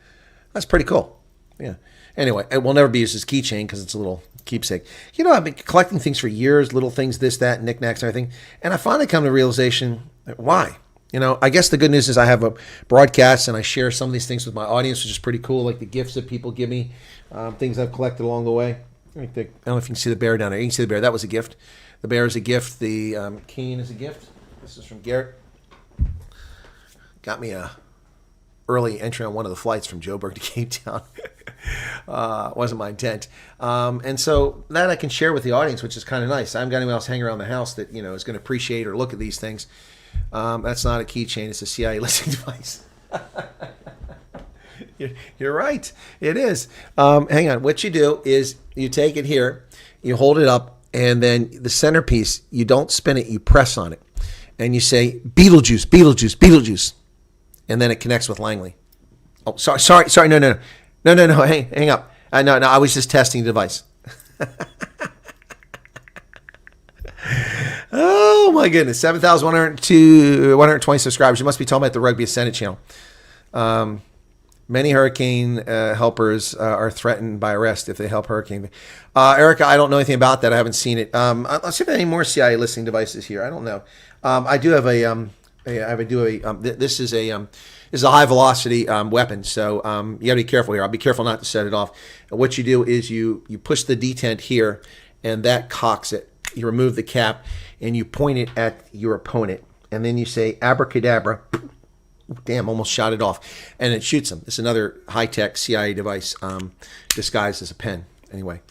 That's pretty cool. Yeah. Anyway, it will never be used as keychain because it's a little keepsake. You know, I've been collecting things for years, little things, this, that, knickknacks, and everything. And I finally come to the realization, why? You know, I guess the good news is I have a broadcast and I share some of these things with my audience, which is pretty cool, like the gifts that people give me, things I've collected along the way. I don't know if you can see the bear down there. You can see the bear. That was a gift. The bear is a gift. The cane is a gift. This is from Garrett. Got me a early entry on one of the flights from Joburg to Cape Town. Wasn't my intent. And so that I can share with the audience, which is kind of nice. I haven't got anyone else hanging around the house that, you know, is going to appreciate or look at these things. That's not a keychain. It's a CIA listening device. You're right. It is. Hang on. What you do is you take it here, you hold it up, and then the centerpiece, you don't spin it, you press on it. And you say, Beetlejuice, Beetlejuice, Beetlejuice. And then it connects with Langley. Oh, sorry. No. Hang up. No, I was just testing the device. Oh, my goodness. 120 subscribers. You must be talking about the Rugby Ascendant channel. Many hurricane helpers are threatened by arrest if they help hurricane. Erica, I don't know anything about that. I haven't seen it. Let's see if there are any more CIA listening devices here. I don't know. I do have this is a high velocity weapon, so you got to be careful here. I'll be careful not to set it off. And what you do is you push the detent here, and that cocks it. You remove the cap, and you point it at your opponent, and then you say abracadabra. Damn, almost shot it off. And it shoots them. It's another high-tech CIA device disguised as a pen. Anyway,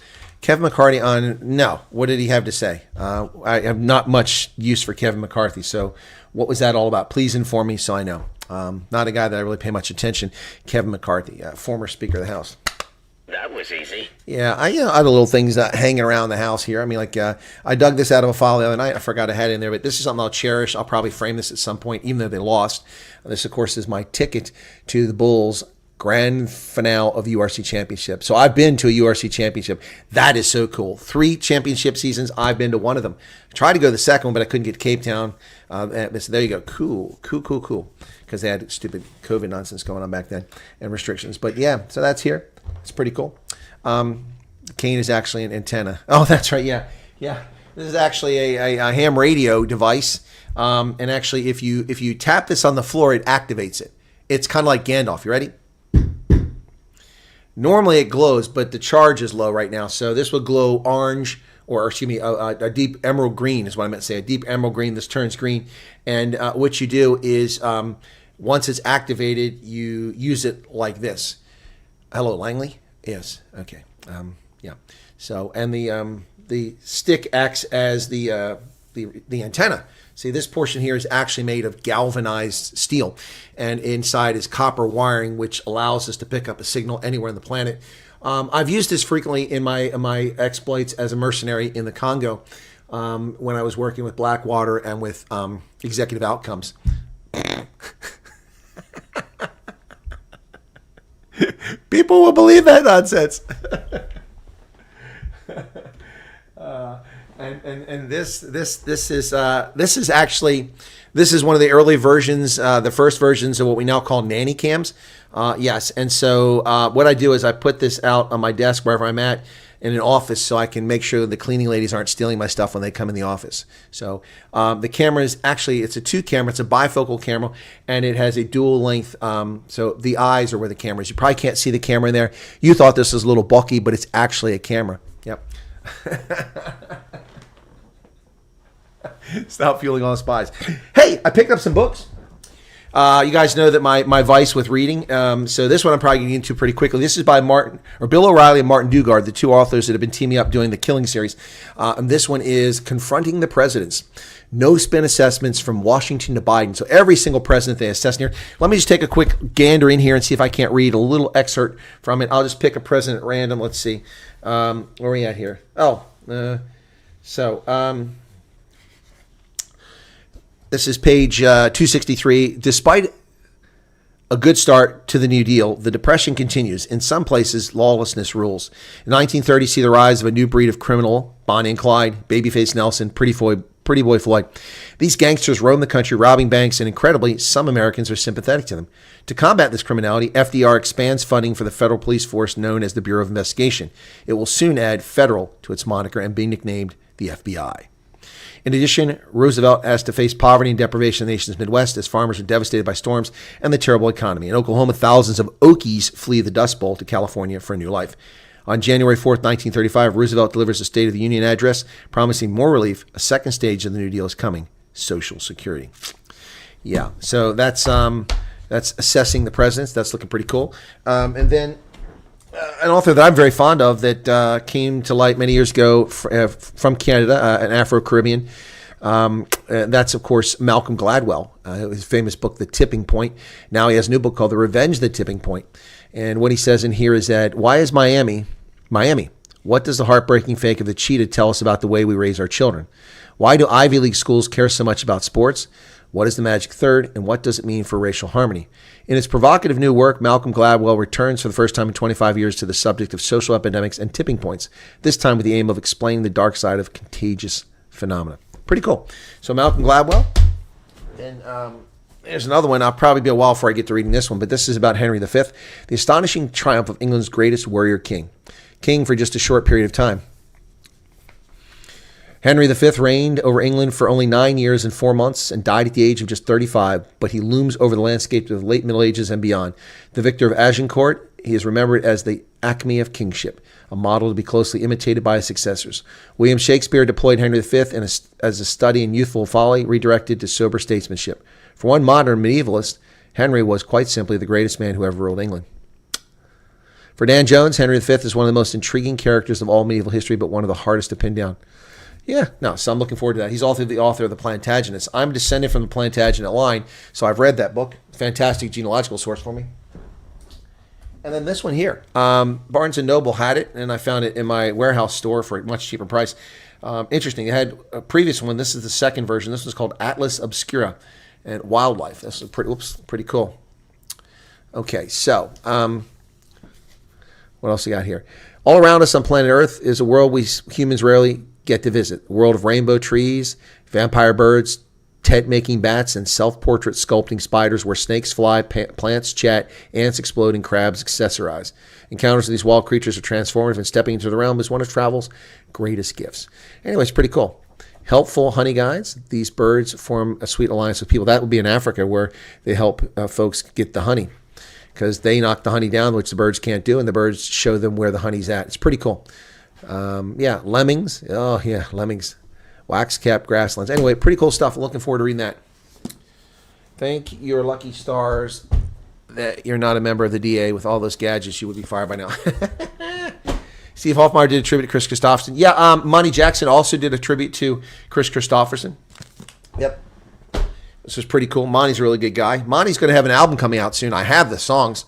Kevin McCarthy on, no. What did he have to say? I have not much use for Kevin McCarthy, so what was that all about? Please inform me so I know. Not a guy that I really pay much attention. Kevin McCarthy, former Speaker of the House. That was easy. Yeah, I have little things hanging around the house here. I mean, like I dug this out of a file the other night. I forgot I had it in there, but this is something I'll cherish. I'll probably frame this at some point, even though they lost. This, of course, is my ticket to the Bulls' grand finale of URC Championship. So I've been to a URC Championship. That is so cool. 3 championship seasons. I've been to one of them. I tried to go to the second one, but I couldn't get to Cape Town. So there you go. Cool. Because they had stupid COVID nonsense going on back then and restrictions. But yeah, so that's here. It's pretty cool. Cane is actually an antenna. Oh, that's right. Yeah. This is actually a ham radio device. And actually, if you tap this on the floor, it activates it. It's kind of like Gandalf. You ready? Normally it glows, but the charge is low right now. So this will glow orange or excuse me, a deep emerald green is what I meant to say, a deep emerald green. This turns green. And what you do is once it's activated, you use it like this. Hello, Langley? Yes. Okay. Yeah. So, and the stick acts as the antenna. See, this portion here is actually made of galvanized steel, and inside is copper wiring, which allows us to pick up a signal anywhere on the planet. I've used this frequently in my exploits as a mercenary in the Congo when I was working with Blackwater and with Executive Outcomes. People will believe that nonsense. And this is actually one of the early versions, the first versions of what we now call nanny cams. Yes, and so what I do is I put this out on my desk wherever I'm at in an office, so I can make sure the cleaning ladies aren't stealing my stuff when they come in the office. So the camera is actually, it's a 2-camera, it's a bifocal camera, and it has a dual length. So the eyes are where the camera is. You probably can't see the camera in there. You thought this was a little bulky, but it's actually a camera. Yep. Stop fueling all the spies. Hey, I picked up some books. You guys know that my vice with reading. So this one I'm probably getting into pretty quickly. This is by Bill O'Reilly and Martin Dugard, the two authors that have been teaming up doing the Killing series. And this one is Confronting the Presidents. No spin assessments from Washington to Biden. So every single president they assess here. Let me just take a quick gander in here and see if I can't read a little excerpt from it. I'll just pick a president at random. Let's see. Where are we at here? This is page 263. Despite a good start to the New Deal, the Depression continues. In some places, lawlessness rules. In 1930, see the rise of a new breed of criminal, Bonnie and Clyde, Babyface Nelson, Pretty Boy Floyd. These gangsters roam the country, robbing banks, and incredibly, some Americans are sympathetic to them. To combat this criminality, FDR expands funding for the federal police force known as the Bureau of Investigation. It will soon add federal to its moniker and be nicknamed the FBI. In addition, Roosevelt has to face poverty and deprivation in the nation's Midwest as farmers are devastated by storms and the terrible economy. In Oklahoma, thousands of Okies flee the Dust Bowl to California for a new life. On January 4th, 1935, Roosevelt delivers a State of the Union address promising more relief. A second stage of the New Deal is coming, Social Security. Yeah, so that's assessing the presidents. That's looking pretty cool. And then an author that I'm very fond of that came to light many years ago from Canada, an Afro-Caribbean. That's, of course, Malcolm Gladwell, his famous book, The Tipping Point. Now he has a new book called The Revenge of the Tipping Point. And what he says in here is that, why is Miami? What does the heartbreaking fake of the cheetah tell us about the way we raise our children? Why do Ivy League schools care so much about sports? What is the magic third, and what does it mean for racial harmony? In his provocative new work, Malcolm Gladwell returns for the first time in 25 years to the subject of social epidemics and tipping points, this time with the aim of explaining the dark side of contagious phenomena. Pretty cool. So Malcolm Gladwell. Then there's another one. I'll probably be a while before I get to reading this one, but this is about Henry V, the astonishing triumph of England's greatest warrior king. King for just a short period of time. Henry V reigned over England for only 9 years and 4 months and died at the age of just 35, but he looms over the landscape of the late Middle Ages and beyond. The victor of Agincourt, he is remembered as the acme of kingship, a model to be closely imitated by his successors. William Shakespeare deployed Henry V as a study in youthful folly, redirected to sober statesmanship. For one modern medievalist, Henry was quite simply the greatest man who ever ruled England. For Dan Jones, Henry V is one of the most intriguing characters of all medieval history, but one of the hardest to pin down. Yeah, no, so I'm looking forward to that. He's also the author of The Plantagenets. I'm descended from the Plantagenet line, so I've read that book. Fantastic genealogical source for me. And then this one here. Barnes & Noble had it, and I found it in my warehouse store for a much cheaper price. Interesting. They had a previous one. This is the second version. This one's called Atlas Obscura and Wildlife. This is pretty cool. Okay, so what else we got here? All around us on planet Earth is a world we humans rarely get to visit. A world of rainbow trees, vampire birds, tent-making bats, and self-portrait sculpting spiders where snakes fly, plants chat, ants explode, and crabs accessorize. Encounters with these wild creatures are transformative, and stepping into the realm is one of travel's greatest gifts. Anyway, it's pretty cool. Helpful honey guides. These birds form a sweet alliance with people. That would be in Africa, where they help folks get the honey, because they knock the honey down, which the birds can't do, and the birds show them where the honey's at. It's pretty cool. Yeah, Lemmings. Oh, yeah, Lemmings. Wax Cap Grasslands. Anyway, pretty cool stuff. Looking forward to reading that. Thank your lucky stars that you're not a member of the DA. With all those gadgets, you would be fired by now. Steve Hoffmeyer did a tribute to Chris Christopherson. Yeah, Monty Jackson also did a tribute to Chris Christopherson. Yep. This was pretty cool. Monty's a really good guy. Monty's going to have an album coming out soon. I have the songs.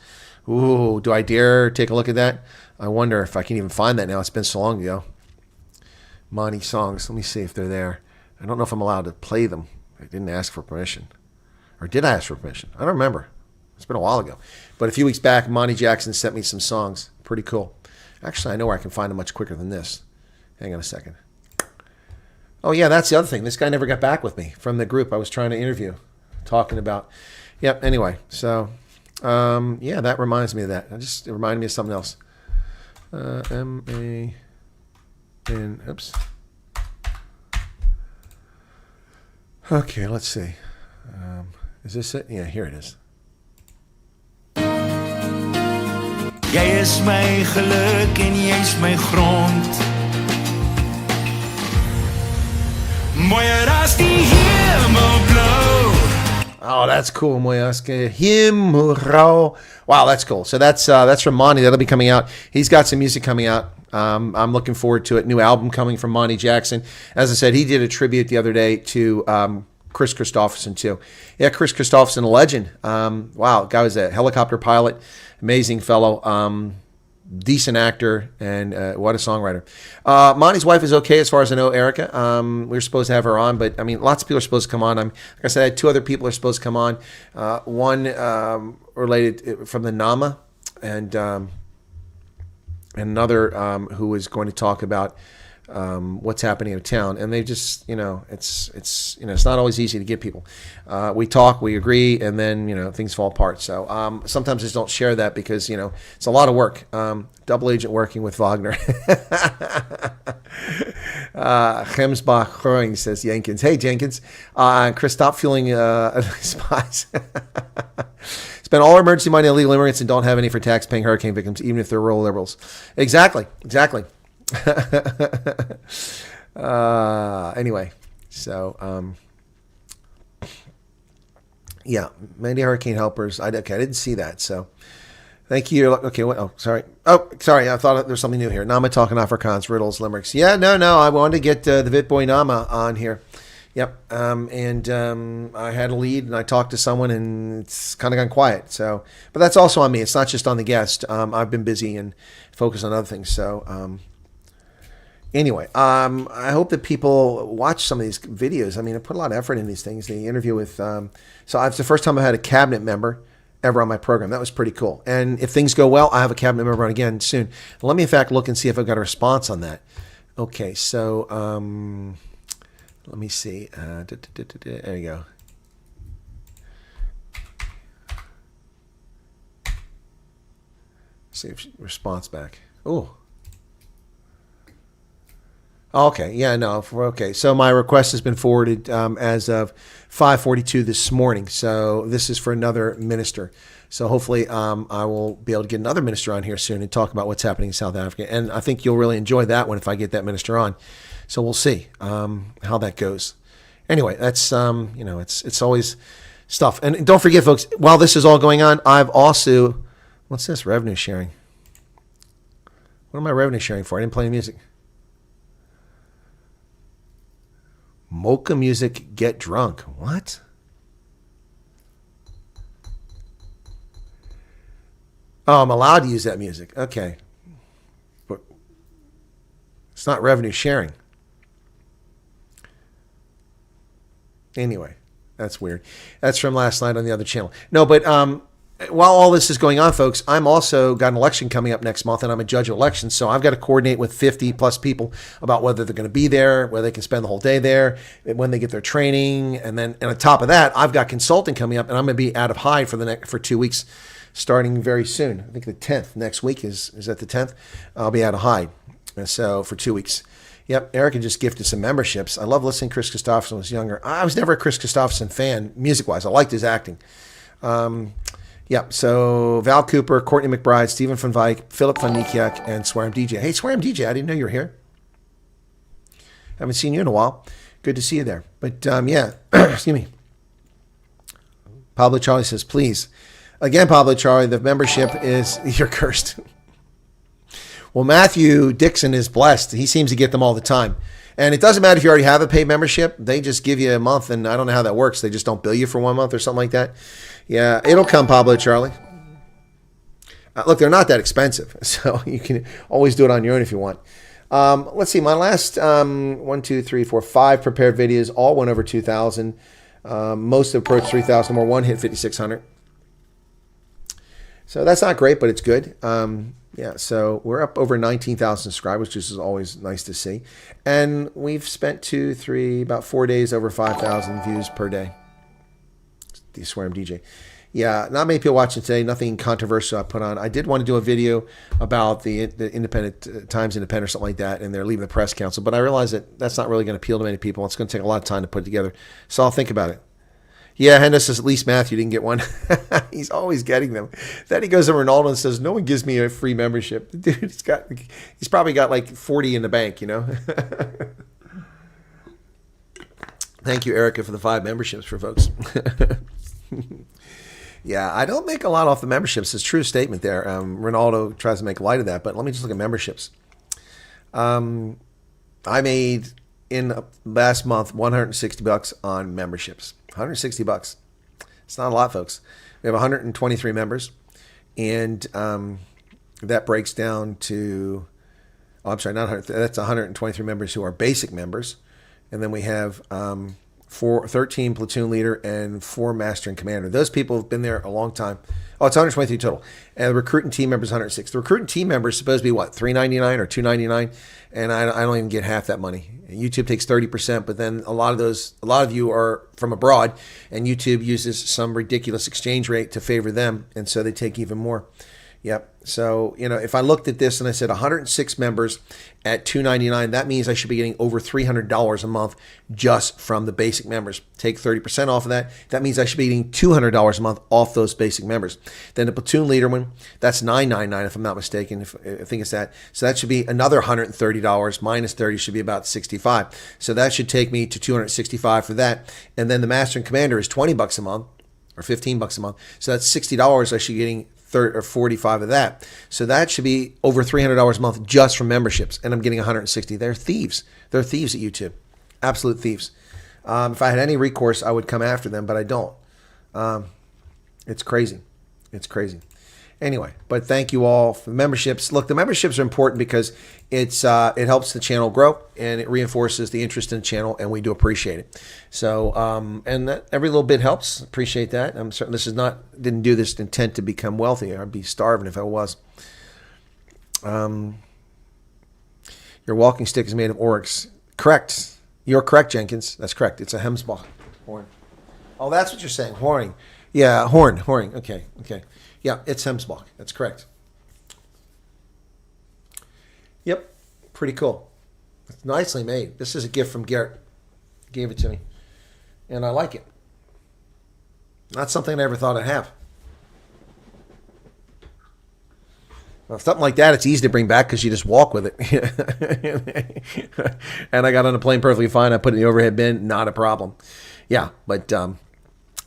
Ooh, do I dare take a look at that? I wonder if I can even find that now. It's been so long ago. Monty songs. Let me see if they're there. I don't know if I'm allowed to play them. I didn't ask for permission. Or did I ask for permission? I don't remember. It's been a while ago. But a few weeks back, Monty Jackson sent me some songs. Pretty cool. Actually, I know where I can find them much quicker than this. Hang on a second. Oh, yeah, that's the other thing. This guy never got back with me from the group I was trying to interview, talking about. Yep, anyway. So, yeah, that reminds me of that. It reminded me of something else. M-A-N, oops. Okay, let's see. Is this it? Yeah, here it is. Jy is my geluk en jy's my grond. Mooier as die hemelblauw. Oh, that's cool. Wow, that's cool. So that's from Monty. That'll be coming out. He's got some music coming out. I'm looking forward to it. New album coming from Monty Jackson. As I said, he did a tribute the other day to Chris Christopherson too. Yeah, Chris Christopherson, a legend. Wow, guy was a helicopter pilot, amazing fellow, decent actor, and what a songwriter. Monty's wife is okay as far as I know, Erica. We were supposed to have her on, but I mean, lots of people are supposed to come on. Like I said, I had 2 other people are supposed to come on. One related from the Nama, and another who was going to talk about what's happening in town. And they just, it's not always easy to get people. We talk, we agree, and then, things fall apart. So sometimes I just don't share that because, it's a lot of work. Double agent working with Wagner. Chemsbach Groing says Jenkins. Hey, Jenkins. Chris, stop feeling spies. Spend all our emergency money on illegal immigrants and don't have any for tax-paying hurricane victims, even if they're rural liberals. Exactly. Anyway, so yeah, many hurricane helpers. I didn't see that. So thank you. Okay, what? Oh, sorry. I thought there was something new here. Nama talking Afrikaans, riddles, limericks. Yeah, no. I wanted to get the Vitboy Nama on here. Yep. And I had a lead and I talked to someone and it's kind of gone quiet. So, but that's also on me. It's not just on the guest. I've been busy and focused on other things. So, anyway, I hope that people watch some of these videos. I mean, I put a lot of effort in these things. The interview with, so it's the first time I had a cabinet member ever on my program. That was pretty cool. And if things go well, I have a cabinet member on again soon. Let me, in fact, look and see if I've got a response on that. Okay, so let me see. There you go. See if she responds back. Oh. Okay. Yeah. No. Okay. So my request has been forwarded as of 5:42 this morning. So this is for another minister. So hopefully I will be able to get another minister on here soon and talk about what's happening in South Africa. And I think you'll really enjoy that one if I get that minister on. So we'll see how that goes. Anyway, that's it's always stuff. And don't forget, folks, while this is all going on, I've also, what's this? Revenue sharing. What am I revenue sharing for? I didn't play any music. Mocha music, get drunk. What? Oh, I'm allowed to use that music. Okay. But it's not revenue sharing. Anyway, that's weird. That's from last night on the other channel. No, but while all this is going on, folks, I'm also got an election coming up next month, and I'm a judge of elections. So I've got to coordinate with 50 plus people about whether they're going to be there, whether they can spend the whole day there, when they get their training, and then and on top of that, I've got consulting coming up, and I'm going to be out of Hyde for 2 weeks, starting very soon. I think the 10th next week is that the 10th. I'll be out of Hyde, so for 2 weeks. Yep, Erica just gifted some memberships. I love listening to Chris Christopherson when I was younger. I was never a Chris Christopherson fan, music-wise. I liked his acting. Yep. So Val Cooper, Courtney McBride, Stephen Van Vyk, Philip Van Niekerk, and Swearim DJ. Hey, Swearim DJ, I didn't know you were here. Haven't seen you in a while. Good to see you there. But yeah, excuse me. Pablo Charlie says, please. Again, Pablo Charlie, the membership is, you're cursed. Well, Matthew Dixon is blessed. He seems to get them all the time. And it doesn't matter if you already have a paid membership. They just give you a month, and I don't know how that works. They just don't bill you for 1 month or something like that. Yeah, it'll come, Pablo Charlie. Look, they're not that expensive, so you can always do it on your own if you want. Let's see. My last 1, 2, 3, 4, 5 prepared videos all went over 2,000. Most approached 3,000 more. One hit 5,600. So that's not great, but it's good. Yeah, so we're up over 19,000 subscribers, which is always nice to see. And we've spent about 4 days over 5,000 views per day. The Swearim DJ. Yeah, not many people watching today. Nothing controversial I put on. I did want to do a video about the Independent Times Independent or something like that, and they're leaving the press council. But I realize that that's not really going to appeal to many people. It's going to take a lot of time to put it together. So I'll think about it. Yeah, Hendo says at least Matthew didn't get one. He's always getting them. Then he goes to Ronaldo and says, no one gives me a free membership. Dude, he's probably got like 40 in the bank, you know. Thank you, Erica, for the 5 memberships for folks. Yeah, I don't make a lot off the memberships. It's a true statement there. Ronaldo tries to make light of that, but let me just look at memberships. I made in last month $160 on memberships. $160. It's not a lot, folks. We have 123 members, and that breaks down to, oh, I'm sorry, not 100. That's 123 members who are basic members, and then we have 13 platoon leader and 4 master and commander. Those people have been there a long time. Oh, it's 123 total. And the recruiting team members 106. The recruiting team members supposed to be what, $3.99 or $2.99, and I don't even get half that money. YouTube takes 30%, but then a lot of you are from abroad, and YouTube uses some ridiculous exchange rate to favor them, and so they take even more. Yep. So, you know, if I looked at this and I said 106 members at $2.99, that means I should be getting over $300 a month just from the basic members. Take 30% off of that. That means I should be getting $200 a month off those basic members. Then the platoon leader one, that's $9.99 if I'm not mistaken. I think it's that. So that should be another $130 minus 30 should be about $65. So that should take me to $265 for that. And then the master and commander is $20 a month or $15 a month. So that's $60 I should be getting 30 or 45 of that. So that should be over $300 a month just from memberships. And I'm getting 160. They're thieves. They're thieves at YouTube. Absolute thieves. If I had any recourse, I would come after them, but I don't. It's crazy. It's crazy. Anyway, but thank you all for the memberships. Look, the memberships are important because it helps the channel grow and it reinforces the interest in the channel, and we do appreciate it. So, and that, every little bit helps. Appreciate that. I'm certain didn't do this intent to become wealthy. I'd be starving if I was. Your walking stick is made of oryx. Correct. You're correct, Jenkins. That's correct. It's a Hemsbach horn. Oh, that's what you're saying. Horning. Yeah, horning. Okay. Yeah, it's Hemsbach. That's correct. Yep, pretty cool. It's nicely made. This is a gift from Garrett. He gave it to me, and I like it. Not something I ever thought I'd have. Well, something like that, it's easy to bring back because you just walk with it. And I got on a plane perfectly fine. I put it in the overhead bin, not a problem. Yeah, but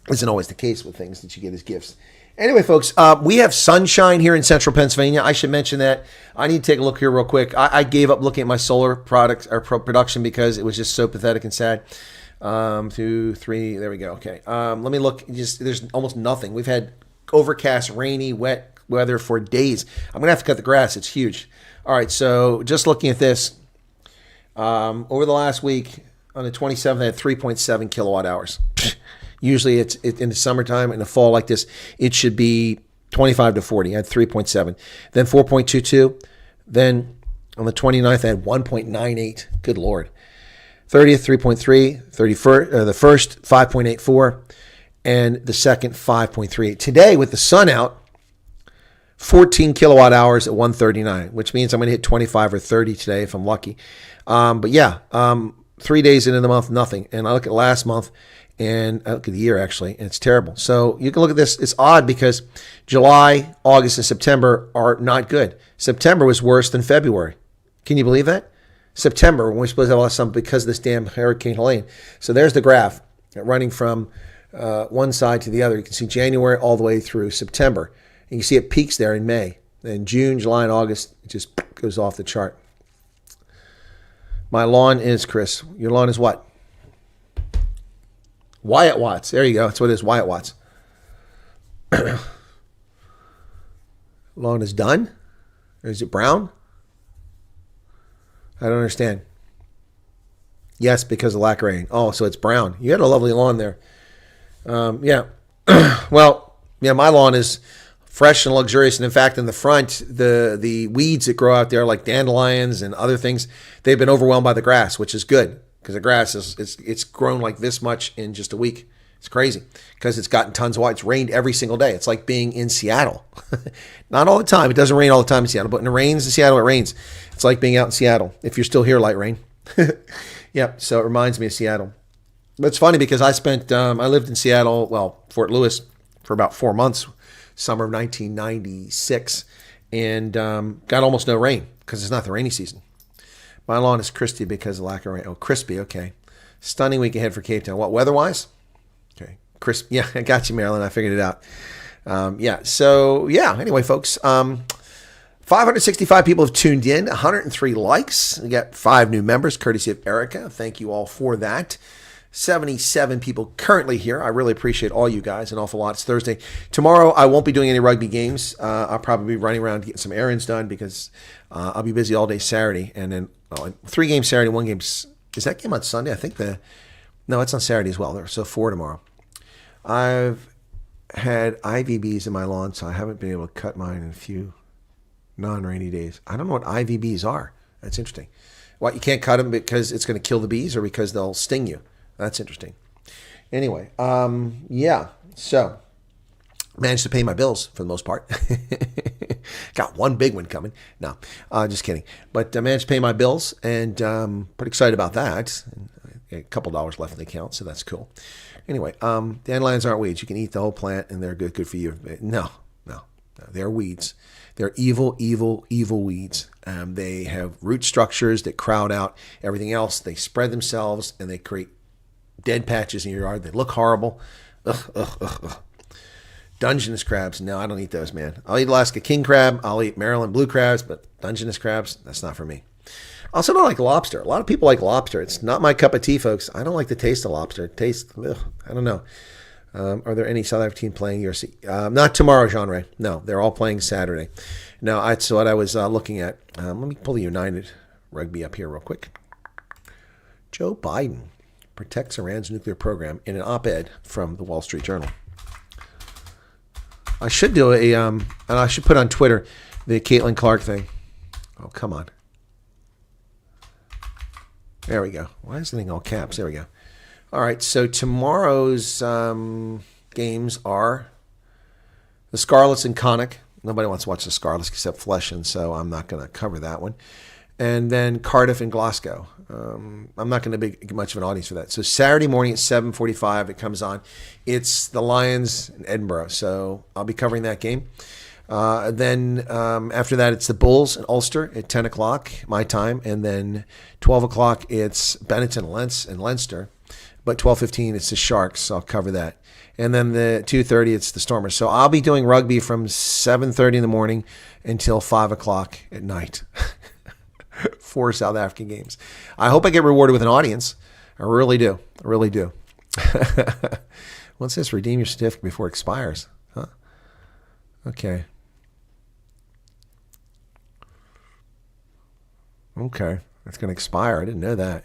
isn't always the case with things that you get as gifts. Anyway, folks, we have sunshine here in central Pennsylvania. I should mention that. I need to take a look here real quick. I gave up looking at my solar product or production because it was just so pathetic and sad. 2, 3, there we go. Okay, let me look. There's almost nothing. We've had overcast, rainy, wet weather for days. I'm gonna have to cut the grass. It's huge. All right, so just looking at this, over the last week on the 27th, I had 3.7 kilowatt hours. Usually it's in the summertime, in the fall like this, it should be 25 to 40. I had 3.7. Then 4.22. Then on the 29th, I had 1.98. Good Lord. 30th, 3.3. 31st, the first, 5.84. And the second, 5.38. Today, with the sun out, 14 kilowatt hours at 139, which means I'm going to hit 25 or 30 today if I'm lucky. But yeah, 3 days into the month, nothing. And I look at last month, And I look at the year, actually, and it's terrible. So you can look at this. It's odd because July, August, and September are not good. September was worse than February. Can you believe that? September, when we're supposed to have a lot of sun because of this damn Hurricane Helene. So there's the graph running from one side to the other. You can see January all the way through September. And you see it peaks there in May. Then June, July, and August, it just goes off the chart. My lawn is, Chris. Your lawn is what? Wyatt Watts. There you go. That's what it is, Wyatt Watts. Lawn is done? Or is it brown? I don't understand. Yes, because of lack of rain. Oh, so it's brown. You had a lovely lawn there. Yeah. Well, yeah, my lawn is fresh and luxurious. And in fact, in the front, the weeds that grow out there, like dandelions and other things, they've been overwhelmed by the grass, which is good because the grass it's grown like this much in just a week. It's crazy because it's gotten tons of water. It's rained every single day. It's like being in Seattle. Not all the time. It doesn't rain all the time in Seattle, but when it rains in Seattle, it rains. It's like being out in Seattle. If you're still here, light rain. Yep. So it reminds me of Seattle. But it's funny because I lived in Seattle, well, Fort Lewis, for about 4 months, summer of 1996, and got almost no rain because it's not the rainy season. My lawn is crispy because of lack of rain. Oh, crispy. Okay. Stunning week ahead for Cape Town. What, weather-wise? Okay. Crisp. Yeah, I got you, Marilyn. I figured it out. Yeah. So, yeah. Anyway, folks, 565 people have tuned in, 103 likes. We got 5 new members, courtesy of Erica. Thank you all for that. 77 people currently here. I really appreciate all you guys an awful lot. It's Thursday. Tomorrow, I won't be doing any rugby games. I'll probably be running around getting some errands done because I'll be busy all day Saturday. And then 3 games Saturday, 1 game. Is that game on Sunday? I think no, it's on Saturday as well. So 4 tomorrow. I've had IVBs in my lawn, so I haven't been able to cut mine in a few non-rainy days. I don't know what IVBs are. That's interesting. What, you can't cut them because it's going to kill the bees or because they'll sting you? That's interesting. Anyway, yeah. So, managed to pay my bills for the most part. Got one big one coming. No, just kidding. But I managed to pay my bills, and pretty excited about that. A couple dollars left in the account, so that's cool. Anyway, dandelions aren't weeds. You can eat the whole plant, and they're good for you. No, they're weeds. They're evil, evil, evil weeds. They have root structures that crowd out everything else. They spread themselves, and they create dead patches in your yard. They look horrible. Ugh. Dungeness crabs. No, I don't eat those, man. I'll eat Alaska king crab. I'll eat Maryland blue crabs, but Dungeness crabs, that's not for me. I also don't like lobster. A lot of people like lobster. It's not my cup of tea, folks. I don't like the taste of lobster. It tastes, I don't know. Are there any South African playing UFC? Not tomorrow, genre. No, they're all playing Saturday. No, that's what I was looking at. Let me pull the United Rugby up here real quick. Joe Biden protects Iran's nuclear program in an op-ed from the Wall Street Journal. I should do and I should put on Twitter the Caitlin Clark thing. Oh, come on. There we go. Why is the thing all caps? There we go. All right, so tomorrow's games are the Scarlets and Connacht. Nobody wants to watch the Scarlets except Flesh, and so I'm not going to cover that one. And then Cardiff and Glasgow. I'm not going to be much of an audience for that. So Saturday morning at 7:45, it comes on. It's the Lions in Edinburgh, so I'll be covering that game. Then after that, it's the Bulls in Ulster at 10 o'clock, my time. And then 12 o'clock, it's Benetton and Leinster. But 12:15, it's the Sharks, so I'll cover that. And then the 2:30, it's the Stormers. So I'll be doing rugby from 7:30 in the morning until 5 o'clock at night. 4 South African games. I hope I get rewarded with an audience. I really do. What's this? Redeem your certificate before it expires. Huh? Okay. It's going to expire. I didn't know that.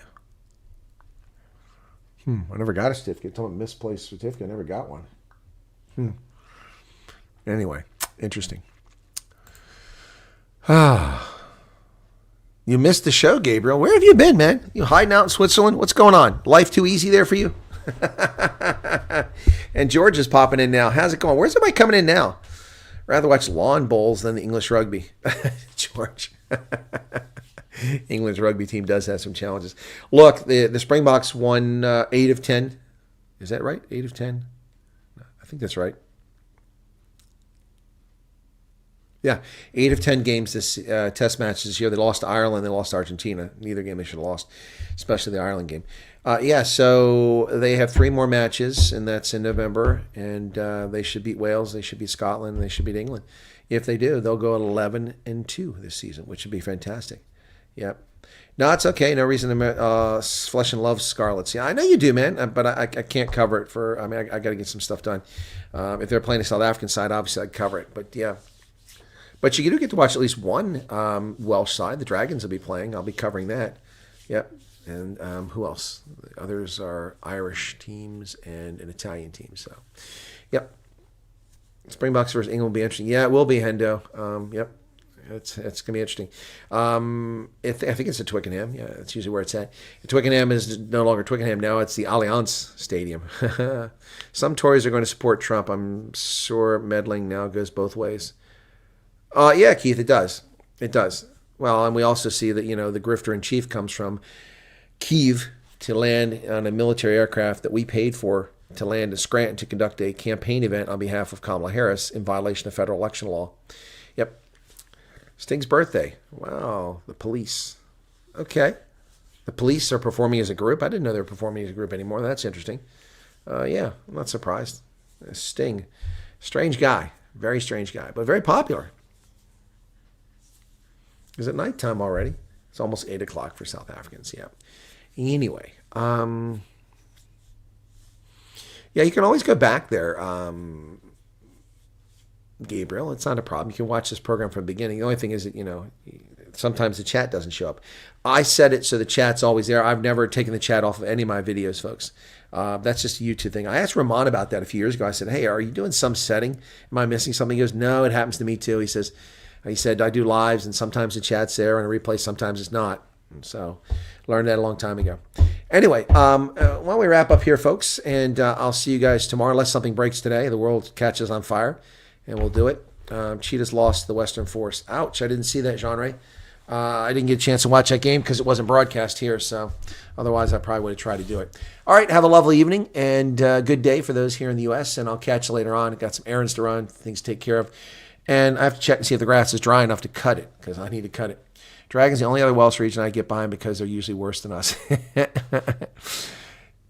I never got a certificate. Told me misplaced certificate. I never got one. Anyway, interesting. You missed the show, Gabriel. Where have you been, man? You hiding out in Switzerland? What's going on? Life too easy there for you? And George is popping in now. How's it going? Where's everybody coming in now? Rather watch lawn bowls than the English rugby. George. England's rugby team does have some challenges. Look, the Springboks won 8 of 10 Is that right? 8 of 10? No, I think that's right. Yeah, 8 of 10 games this test matches this year. They lost to Ireland. They lost to Argentina. Neither game they should have lost, especially the Ireland game. Yeah, so they have 3 more matches, and that's in November. And they should beat Wales. They should beat Scotland. And they should beat England. If they do, they'll go at 11-2 this season, which would be fantastic. Yep. No, it's okay. No reason to flesh and love Scarlets. Yeah, I know you do, man, but I can't cover it for. I mean, I got to get some stuff done. If they're playing the South African side, obviously I'd cover it. But yeah. But you do get to watch at least one Welsh side. The Dragons will be playing. I'll be covering that. Yep. And who else? The others are Irish teams and an Italian team. So, yep. Springboks versus England will be interesting. Yeah, it will be, Hendo. Yep. It's going to be interesting. I think it's at Twickenham. Yeah, that's usually where it's at. Twickenham is no longer Twickenham now. It's the Allianz Stadium. Some Tories are going to support Trump. I'm sure meddling now goes both ways. Yeah, Keith, it does. It does. Well, and we also see that, the grifter in chief comes from Kyiv to land on a military aircraft that we paid for to land in Scranton to conduct a campaign event on behalf of Kamala Harris in violation of federal election law. Yep. Sting's birthday. Wow, the police. Okay. The police are performing as a group. I didn't know they were performing as a group anymore. That's interesting. Yeah, I'm not surprised. Sting. Strange guy. Very strange guy, but very popular. Is it nighttime already? It's almost 8 o'clock for South Africans, yeah. Anyway, yeah, you can always go back there, Gabriel. It's not a problem. You can watch this program from the beginning. The only thing is that, sometimes the chat doesn't show up. I set it so the chat's always there. I've never taken the chat off of any of my videos, folks. That's just a YouTube thing. I asked Ramon about that a few years ago. I said, hey, are you doing some setting? Am I missing something? He goes, no, it happens to me too. He said, I do lives, and sometimes the chat's there, and a replay, sometimes it's not. And so learned that a long time ago. Anyway, why don't we wrap up here, folks, and I'll see you guys tomorrow. Unless something breaks today, the world catches on fire, and we'll do it. Cheetahs lost the Western Force. Ouch, I didn't see that, Jean-Ray. I didn't get a chance to watch that game because it wasn't broadcast here, so otherwise I probably would have tried to do it. All right, have a lovely evening and good day for those here in the U.S., and I'll catch you later on. I've got some errands to run, things to take care of. And I have to check and see if the grass is dry enough to cut it, because I need to cut it. Dragon's the only other Welsh region I get behind because they're usually worse than us.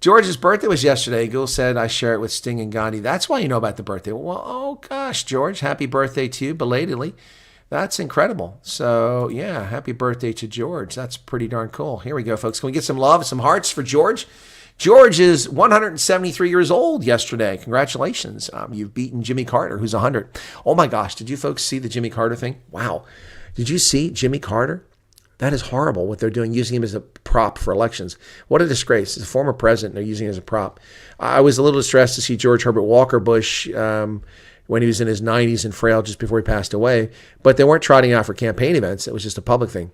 George's birthday was yesterday. Gul said I share it with Sting and Gandhi. That's why you know about the birthday. Well, oh gosh, George, happy birthday to you, belatedly. That's incredible. So, yeah, happy birthday to George. That's pretty darn cool. Here we go, folks. Can we get some love, some hearts for George? George is 173 years old yesterday. Congratulations. You've beaten Jimmy Carter, who's 100. Oh, my gosh. Did you folks see the Jimmy Carter thing? Wow. Did you see Jimmy Carter? That is horrible, what they're doing, using him as a prop for elections. What a disgrace. He's a former president. They're using him as a prop. I was a little distressed to see George Herbert Walker Bush when he was in his 90s and frail just before he passed away. But they weren't trotting out for campaign events. It was just a public thing.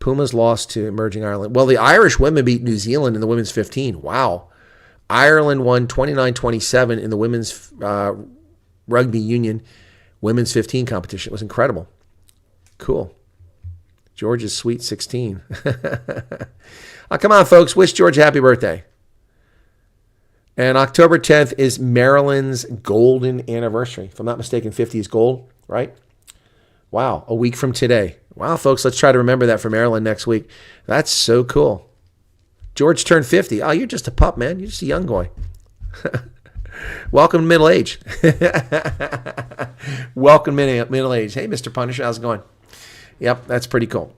Pumas lost to emerging Ireland. Well, the Irish women beat New Zealand in the women's 15. Wow. Ireland won 29-27 in the women's rugby union women's 15 competition. It was incredible. Cool. George's sweet 16. Come on, folks. Wish George a happy birthday. And October 10th is Maryland's golden anniversary. If I'm not mistaken, 50 is gold, right? Wow, a week from today. Wow, folks, let's try to remember that for Maryland next week. That's so cool. George turned 50. Oh, you're just a pup, man. You're just a young boy. Welcome to middle age. Welcome to middle age. Hey, Mr. Punisher, how's it going? Yep, that's pretty cool.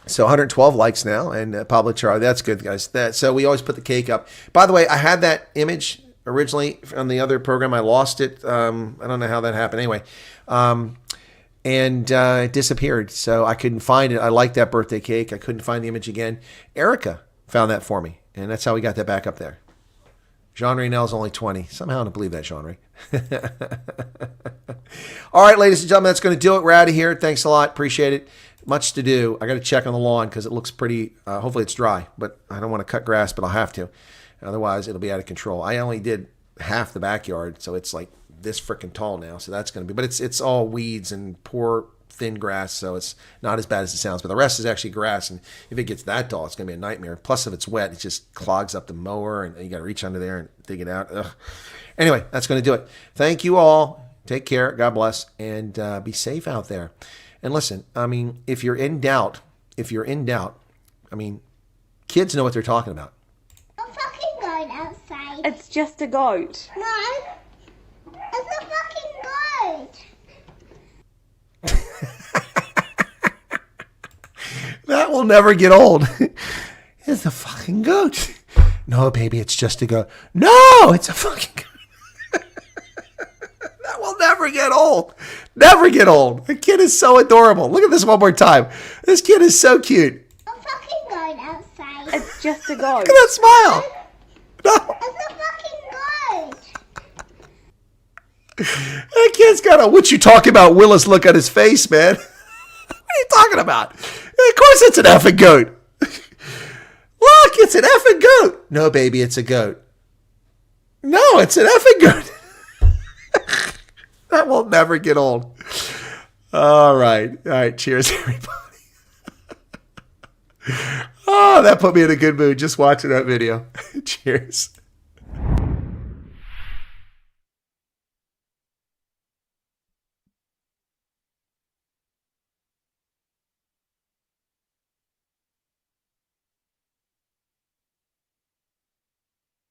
So 112 likes now, and Pablo Charlie. That's good, guys. So we always put the cake up. By the way, I had that image originally on the other program. I lost it. I don't know how that happened. Anyway, and it disappeared, so I couldn't find it. I liked that birthday cake. I couldn't find the image again. Erica found that for me, and that's how we got that back up there. Jean Raynell's only 20. Somehow I don't believe that, Jean Ray. All right, ladies and gentlemen, that's going to do it. We're out of here. Thanks a lot. Appreciate it. Much to do. I got to check on the lawn because it looks pretty, hopefully it's dry, but I don't want to cut grass, but I'll have to. Otherwise, it'll be out of control. I only did half the backyard, so it's like this freaking tall now, so that's going to be, but it's all weeds and poor thin grass, so it's not as bad as it sounds. But the rest is actually grass, and if it gets that tall, it's going to be a nightmare. Plus, if it's wet, it just clogs up the mower, and you got to reach under there and dig it out. Ugh. Anyway, that's going to do it. Thank you all. Take care. God bless, and be safe out there. And listen, I mean, if you're in doubt, I mean, kids know what they're talking about. A fucking goat outside. It's just a goat. No, it's a fucking goat. That will never get old. It's a fucking goat. No, baby, it's just a goat. No, it's a fucking goat. That will never get old. Never get old. The kid is so adorable. Look at this one more time. This kid is so cute. A fucking goat outside. It's just a goat. Look at that smile. No. It's a fucking goat. That kid's got a what you talking about Willis look on his face, man. What are you talking about? Of course it's an effing goat. Look, it's an effing goat. No, baby, it's a goat. No, it's an effing goat. That will never get old. All right. Cheers, everybody. Oh, that put me in a good mood just watching that video. Cheers.